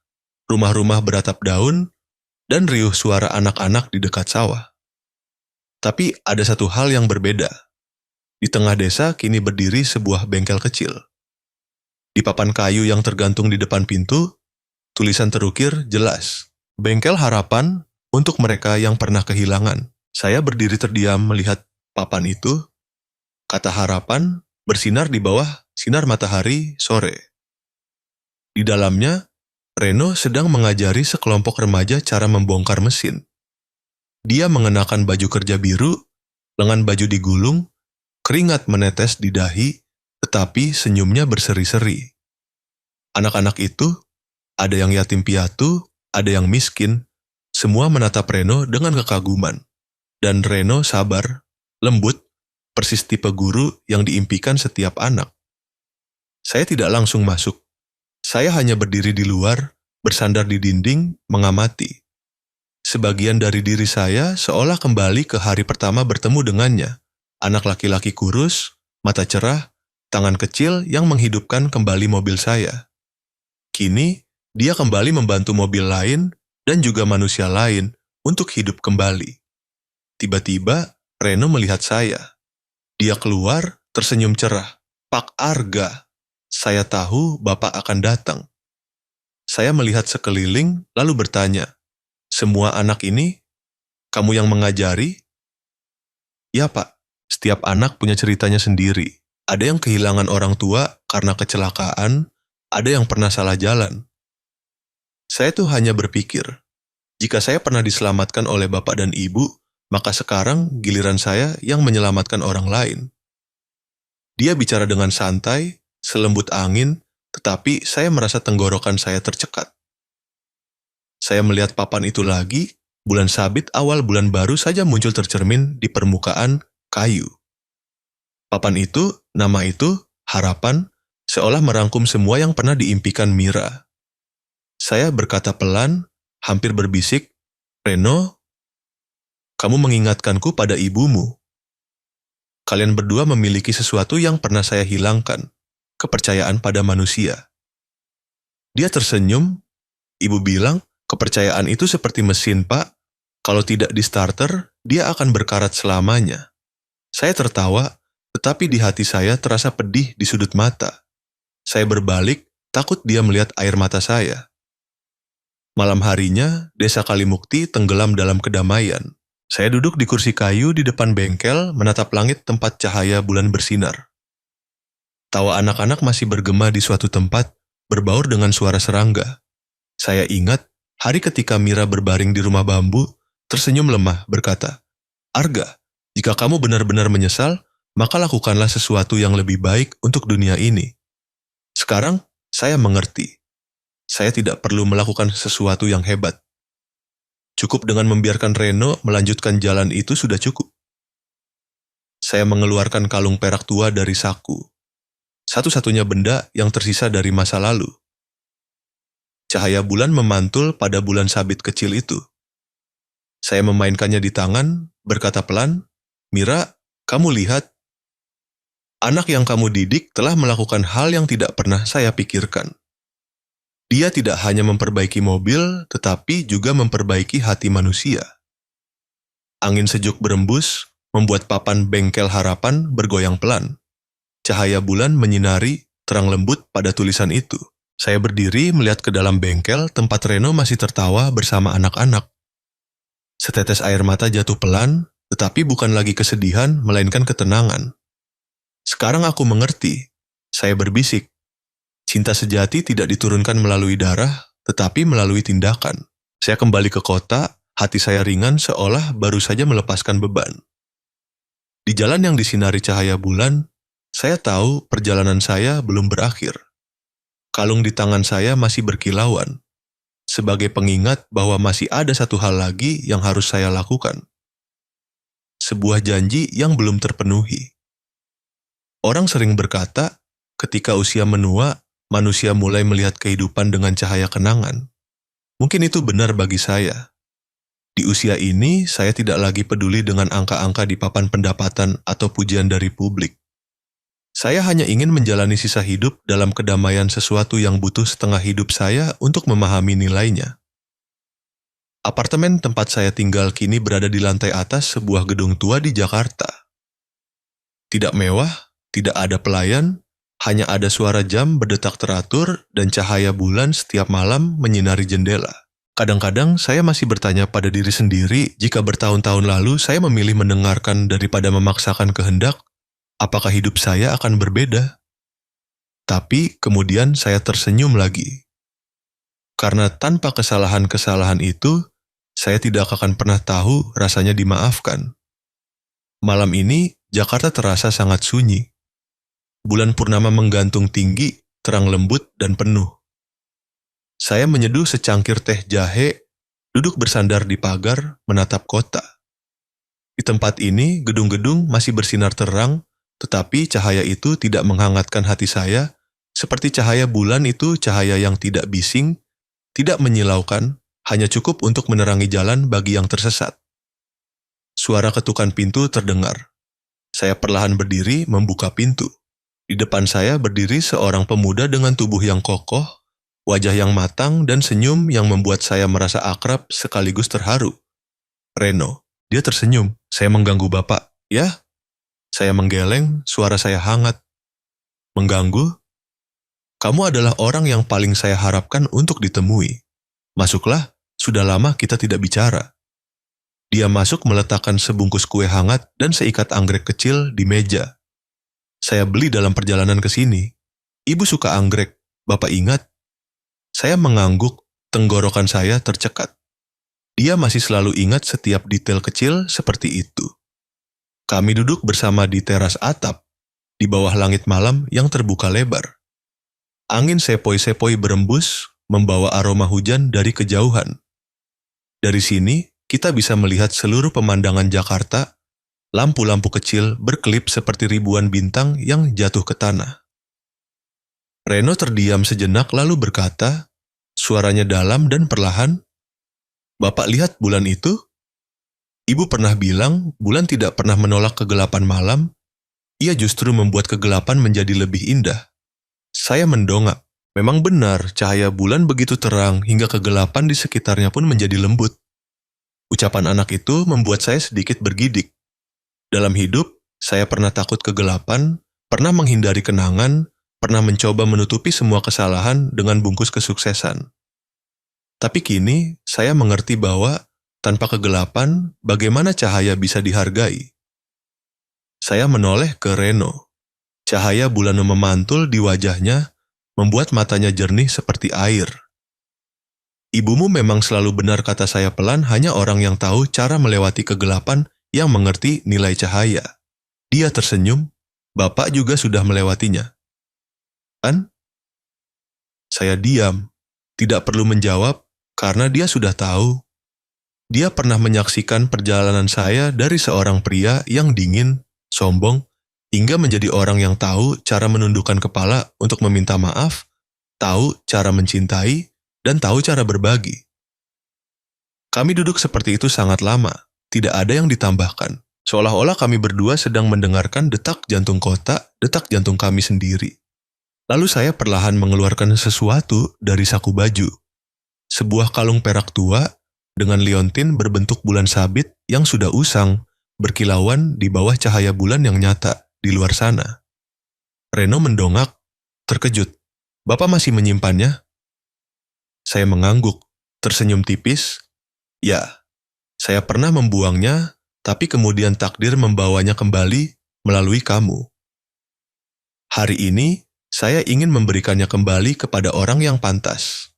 rumah-rumah beratap daun, dan riuh suara anak-anak di dekat sawah. Tapi ada satu hal yang berbeda. Di tengah desa kini berdiri sebuah bengkel kecil. Di papan kayu yang tergantung di depan pintu, tulisan terukir jelas, bengkel harapan untuk mereka yang pernah kehilangan. Saya berdiri terdiam melihat papan itu. Kata harapan bersinar di bawah sinar matahari sore. Di dalamnya, Reno sedang mengajari sekelompok remaja cara membongkar mesin. Dia mengenakan baju kerja biru, lengan baju digulung, keringat menetes di dahi, tetapi senyumnya berseri-seri. Anak-anak itu, ada yang yatim piatu, ada yang miskin, semua menatap Reno dengan kekaguman. Dan Reno sabar, lembut, persis tipe guru yang diimpikan setiap anak. Saya tidak langsung masuk. Saya hanya berdiri di luar, bersandar di dinding, mengamati. Sebagian dari diri saya seolah kembali ke hari pertama bertemu dengannya. Anak laki-laki kurus, mata cerah, tangan kecil yang menghidupkan kembali mobil saya. Kini, dia kembali membantu mobil lain dan juga manusia lain untuk hidup kembali. Tiba-tiba, Reno melihat saya. Dia keluar, tersenyum cerah. Pak Arga, saya tahu Bapak akan datang. Saya melihat sekeliling, lalu bertanya, semua anak ini, kamu yang mengajari? Ya Pak, setiap anak punya ceritanya sendiri. Ada yang kehilangan orang tua karena kecelakaan, ada yang pernah salah jalan. Saya tuh hanya berpikir, jika saya pernah diselamatkan oleh Bapak dan Ibu, maka sekarang giliran saya yang menyelamatkan orang lain. Dia bicara dengan santai, selembut angin, tetapi saya merasa tenggorokan saya tercekat. Saya melihat papan itu lagi, bulan sabit awal bulan baru saja muncul tercermin di permukaan kayu. Papan itu, nama itu, harapan, seolah merangkum semua yang pernah diimpikan Mira. Saya berkata pelan, hampir berbisik, Reno, kamu mengingatkanku pada ibumu. Kalian berdua memiliki sesuatu yang pernah saya hilangkan, kepercayaan pada manusia. Dia tersenyum, ibu bilang, kepercayaan itu seperti mesin, Pak. Kalau tidak di starter, dia akan berkarat selamanya. Saya tertawa, Tetapi di hati saya terasa pedih di sudut mata. Saya berbalik, takut dia melihat air mata saya. Malam harinya, desa Kalimukti tenggelam dalam kedamaian. Saya duduk di kursi kayu di depan bengkel, menatap langit tempat cahaya bulan bersinar. Tawa anak-anak masih bergema di suatu tempat, berbaur dengan suara serangga. Saya ingat, hari ketika Mira berbaring di rumah bambu, tersenyum lemah, berkata, "Arga, jika kamu benar-benar menyesal, maka lakukanlah sesuatu yang lebih baik untuk dunia ini." Sekarang, saya mengerti. Saya tidak perlu melakukan sesuatu yang hebat. Cukup dengan membiarkan Reno melanjutkan jalan itu sudah cukup. Saya mengeluarkan kalung perak tua dari saku. Satu-satunya benda yang tersisa dari masa lalu. Cahaya bulan memantul pada bulan sabit kecil itu. Saya memainkannya di tangan, berkata pelan, "Mira, kamu lihat, anak yang kamu didik telah melakukan hal yang tidak pernah saya pikirkan. Dia tidak hanya memperbaiki mobil, tetapi juga memperbaiki hati manusia." Angin sejuk berembus, membuat papan bengkel harapan bergoyang pelan. Cahaya bulan menyinari terang lembut pada tulisan itu. Saya berdiri melihat ke dalam bengkel tempat Reno masih tertawa bersama anak-anak. Setetes air mata jatuh pelan, tetapi bukan lagi kesedihan, melainkan ketenangan. Sekarang aku mengerti. Saya berbisik. Cinta sejati tidak diturunkan melalui darah, tetapi melalui tindakan. Saya kembali ke kota, hati saya ringan seolah baru saja melepaskan beban. Di jalan yang disinari cahaya bulan, saya tahu perjalanan saya belum berakhir. Kalung di tangan saya masih berkilauan, sebagai pengingat bahwa masih ada satu hal lagi yang harus saya lakukan. Sebuah janji yang belum terpenuhi. Orang sering berkata, ketika usia menua, manusia mulai melihat kehidupan dengan cahaya kenangan. Mungkin itu benar bagi saya. Di usia ini, saya tidak lagi peduli dengan angka-angka di papan pendapatan atau pujian dari publik. Saya hanya ingin menjalani sisa hidup dalam kedamaian sesuatu yang butuh setengah hidup saya untuk memahami nilainya. Apartemen tempat saya tinggal kini berada di lantai atas sebuah gedung tua di Jakarta. Tidak mewah, tidak ada pelayan, hanya ada suara jam berdetak teratur dan cahaya bulan setiap malam menyinari jendela. Kadang-kadang saya masih bertanya pada diri sendiri jika bertahun-tahun lalu saya memilih mendengarkan daripada memaksakan kehendak, apakah hidup saya akan berbeda? Tapi kemudian saya tersenyum lagi. Karena tanpa kesalahan-kesalahan itu, saya tidak akan pernah tahu rasanya dimaafkan. Malam ini, Jakarta terasa sangat sunyi. Bulan purnama menggantung tinggi, terang lembut dan penuh. Saya menyeduh secangkir teh jahe, duduk bersandar di pagar, menatap kota. Di tempat ini, gedung-gedung masih bersinar terang, tetapi cahaya itu tidak menghangatkan hati saya, seperti cahaya bulan itu cahaya yang tidak bising, tidak menyilaukan, hanya cukup untuk menerangi jalan bagi yang tersesat. Suara ketukan pintu terdengar. Saya perlahan berdiri membuka pintu. Di depan saya berdiri seorang pemuda dengan tubuh yang kokoh, wajah yang matang dan senyum yang membuat saya merasa akrab sekaligus terharu. "Reno." Dia tersenyum. "Saya mengganggu Bapak." "Ya?" Saya menggeleng, suara saya hangat. "Mengganggu? Kamu adalah orang yang paling saya harapkan untuk ditemui. Masuklah, sudah lama kita tidak bicara." Dia masuk meletakkan sebungkus kue hangat dan seikat anggrek kecil di meja. "Saya beli dalam perjalanan ke sini. Ibu suka anggrek, Bapak ingat?" Saya mengangguk, tenggorokan saya tercekat. Dia masih selalu ingat setiap detail kecil seperti itu. Kami duduk bersama di teras atap, di bawah langit malam yang terbuka lebar. Angin sepoi-sepoi berembus, membawa aroma hujan dari kejauhan. Dari sini, kita bisa melihat seluruh pemandangan Jakarta, lampu-lampu kecil berkelip seperti ribuan bintang yang jatuh ke tanah. Reno terdiam sejenak lalu berkata, suaranya dalam dan perlahan, "Bapak lihat bulan itu? Ibu pernah bilang bulan tidak pernah menolak kegelapan malam, ia justru membuat kegelapan menjadi lebih indah." Saya mendongak. Memang benar, cahaya bulan begitu terang hingga kegelapan di sekitarnya pun menjadi lembut. Ucapan anak itu membuat saya sedikit bergidik. Dalam hidup, Saya pernah takut kegelapan, pernah menghindari kenangan, pernah mencoba menutupi semua kesalahan dengan bungkus kesuksesan. Tapi kini, saya mengerti bahwa tanpa kegelapan, bagaimana cahaya bisa dihargai? Saya menoleh ke Reno. Cahaya bulan memantul di wajahnya, membuat matanya jernih seperti air. Ibumu memang selalu benar, kata saya pelan, hanya orang yang tahu cara melewati kegelapan yang mengerti nilai cahaya. Dia tersenyum, Bapak juga sudah melewatinya. Kan? Saya diam, tidak perlu menjawab, karena dia sudah tahu. Dia pernah menyaksikan perjalanan saya dari seorang pria yang dingin, sombong, hingga menjadi orang yang tahu cara menundukkan kepala untuk meminta maaf, tahu cara mencintai, dan tahu cara berbagi. Kami duduk seperti itu sangat lama, tidak ada yang ditambahkan. Seolah-olah kami berdua sedang mendengarkan detak jantung kota, detak jantung kami sendiri. Lalu saya perlahan mengeluarkan sesuatu dari saku baju. Sebuah kalung perak tua dengan liontin berbentuk bulan sabit yang sudah usang, berkilauan di bawah cahaya bulan yang nyata di luar sana. Reno mendongak, terkejut. Bapak masih menyimpannya? Saya mengangguk, tersenyum tipis. Ya, saya pernah membuangnya, tapi kemudian takdir membawanya kembali melalui kamu. Hari ini, saya ingin memberikannya kembali kepada orang yang pantas.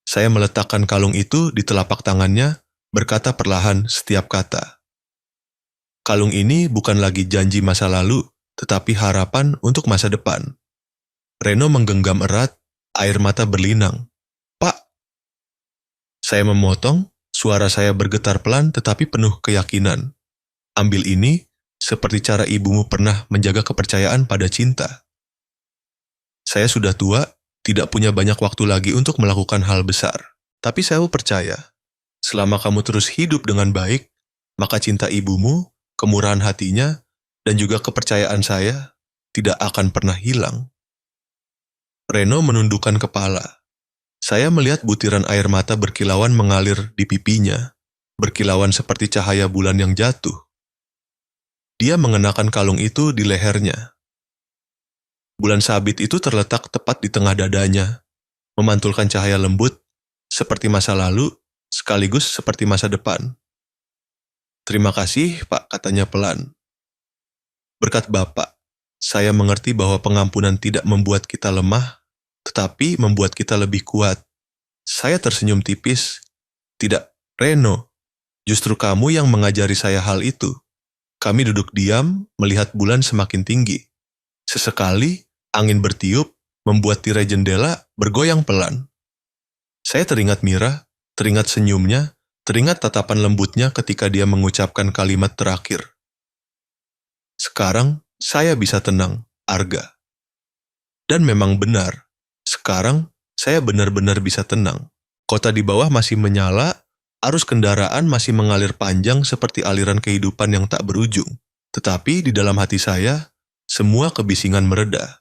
Saya meletakkan kalung itu di telapak tangannya, berkata perlahan setiap kata. Kalung ini bukan lagi janji masa lalu, tetapi harapan untuk masa depan. Reno menggenggam erat, air mata berlinang. Pak! Saya memotong, suara saya bergetar pelan tetapi penuh keyakinan. Ambil ini, seperti cara ibumu pernah menjaga kepercayaan pada cinta. Saya sudah tua, tidak punya banyak waktu lagi untuk melakukan hal besar. Tapi saya percaya, selama kamu terus hidup dengan baik, maka cinta ibumu, kemurahan hatinya, dan juga kepercayaan saya tidak akan pernah hilang. Reno menundukkan kepala. Saya melihat butiran air mata berkilauan mengalir di pipinya, berkilauan seperti cahaya bulan yang jatuh. Dia mengenakan kalung itu di lehernya. Bulan sabit itu terletak tepat di tengah dadanya, memantulkan cahaya lembut, seperti masa lalu, sekaligus seperti masa depan. Terima kasih, Pak, katanya pelan. Berkat Bapak, saya mengerti bahwa pengampunan tidak membuat kita lemah, tetapi membuat kita lebih kuat. Saya tersenyum tipis. Tidak, Reno, justru kamu yang mengajari saya hal itu. Kami duduk diam, melihat bulan semakin tinggi. Sesekali, angin bertiup, membuat tirai jendela bergoyang pelan. Saya teringat Mira, teringat senyumnya, teringat tatapan lembutnya ketika dia mengucapkan kalimat terakhir. Sekarang, saya bisa tenang, Arga. Dan memang benar, sekarang saya benar-benar bisa tenang. Kota di bawah masih menyala, arus kendaraan masih mengalir panjang seperti aliran kehidupan yang tak berujung. Tetapi di dalam hati saya, semua kebisingan mereda.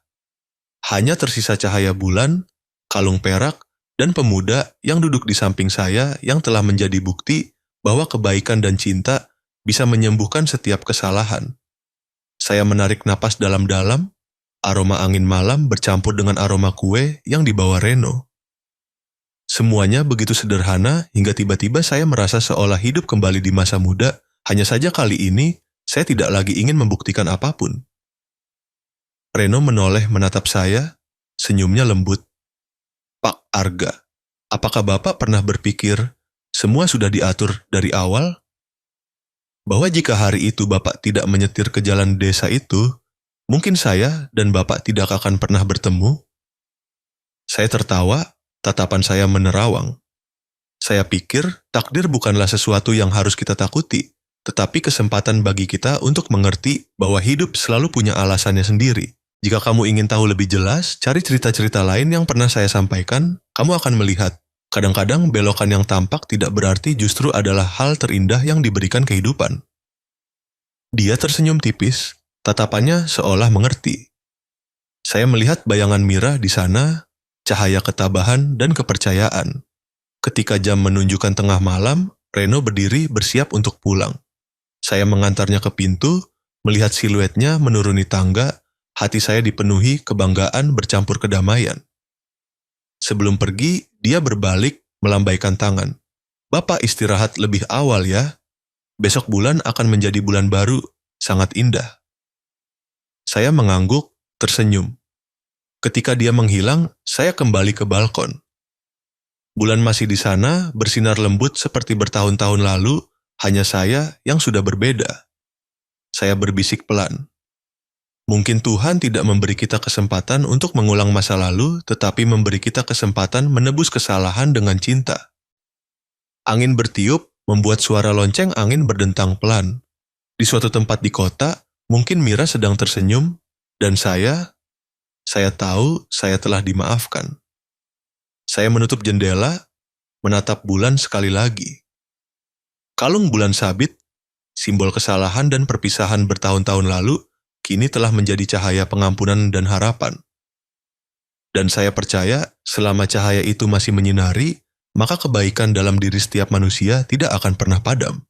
Hanya tersisa cahaya bulan, kalung perak, dan pemuda yang duduk di samping saya yang telah menjadi bukti bahwa kebaikan dan cinta bisa menyembuhkan setiap kesalahan. Saya menarik napas dalam-dalam, aroma angin malam bercampur dengan aroma kue yang dibawa Reno. Semuanya begitu sederhana hingga tiba-tiba saya merasa seolah hidup kembali di masa muda, hanya saja kali ini saya tidak lagi ingin membuktikan apapun. Reno menoleh menatap saya, senyumnya lembut. Pak Arga, apakah Bapak pernah berpikir semua sudah diatur dari awal? Bahwa jika hari itu Bapak tidak menyetir ke jalan desa itu, mungkin saya dan Bapak tidak akan pernah bertemu? Saya tertawa, tatapan saya menerawang. Saya pikir takdir bukanlah sesuatu yang harus kita takuti, tetapi kesempatan bagi kita untuk mengerti bahwa hidup selalu punya alasannya sendiri. Jika kamu ingin tahu lebih jelas, cari cerita-cerita lain yang pernah saya sampaikan, kamu akan melihat. Kadang-kadang belokan yang tampak tidak berarti justru adalah hal terindah yang diberikan kehidupan. Dia tersenyum tipis, tatapannya seolah mengerti. Saya melihat bayangan Mira di sana, cahaya ketabahan dan kepercayaan. Ketika jam menunjukkan tengah malam, Reno berdiri bersiap untuk pulang. Saya mengantarnya ke pintu, Melihat siluetnya menuruni tangga, hati saya dipenuhi kebanggaan bercampur kedamaian. Sebelum pergi, dia berbalik melambaikan tangan. "Bapak istirahat lebih awal ya. Besok bulan akan menjadi bulan baru, sangat indah." Saya mengangguk, tersenyum. Ketika dia menghilang, saya kembali ke balkon. Bulan masih di sana, bersinar lembut seperti bertahun-tahun lalu, hanya saya yang sudah berbeda. Saya berbisik pelan. Mungkin Tuhan tidak memberi kita kesempatan untuk mengulang masa lalu, tetapi memberi kita kesempatan menebus kesalahan dengan cinta. Angin bertiup, membuat suara lonceng angin berdentang pelan. Di suatu tempat di kota, mungkin Mira sedang tersenyum, dan saya tahu saya telah dimaafkan. Saya menutup jendela, menatap bulan sekali lagi. Kalung bulan sabit, simbol kesalahan dan perpisahan bertahun-tahun lalu, kini telah menjadi cahaya pengampunan dan harapan. Dan saya percaya, selama cahaya itu masih menyinari, maka kebaikan dalam diri setiap manusia tidak akan pernah padam.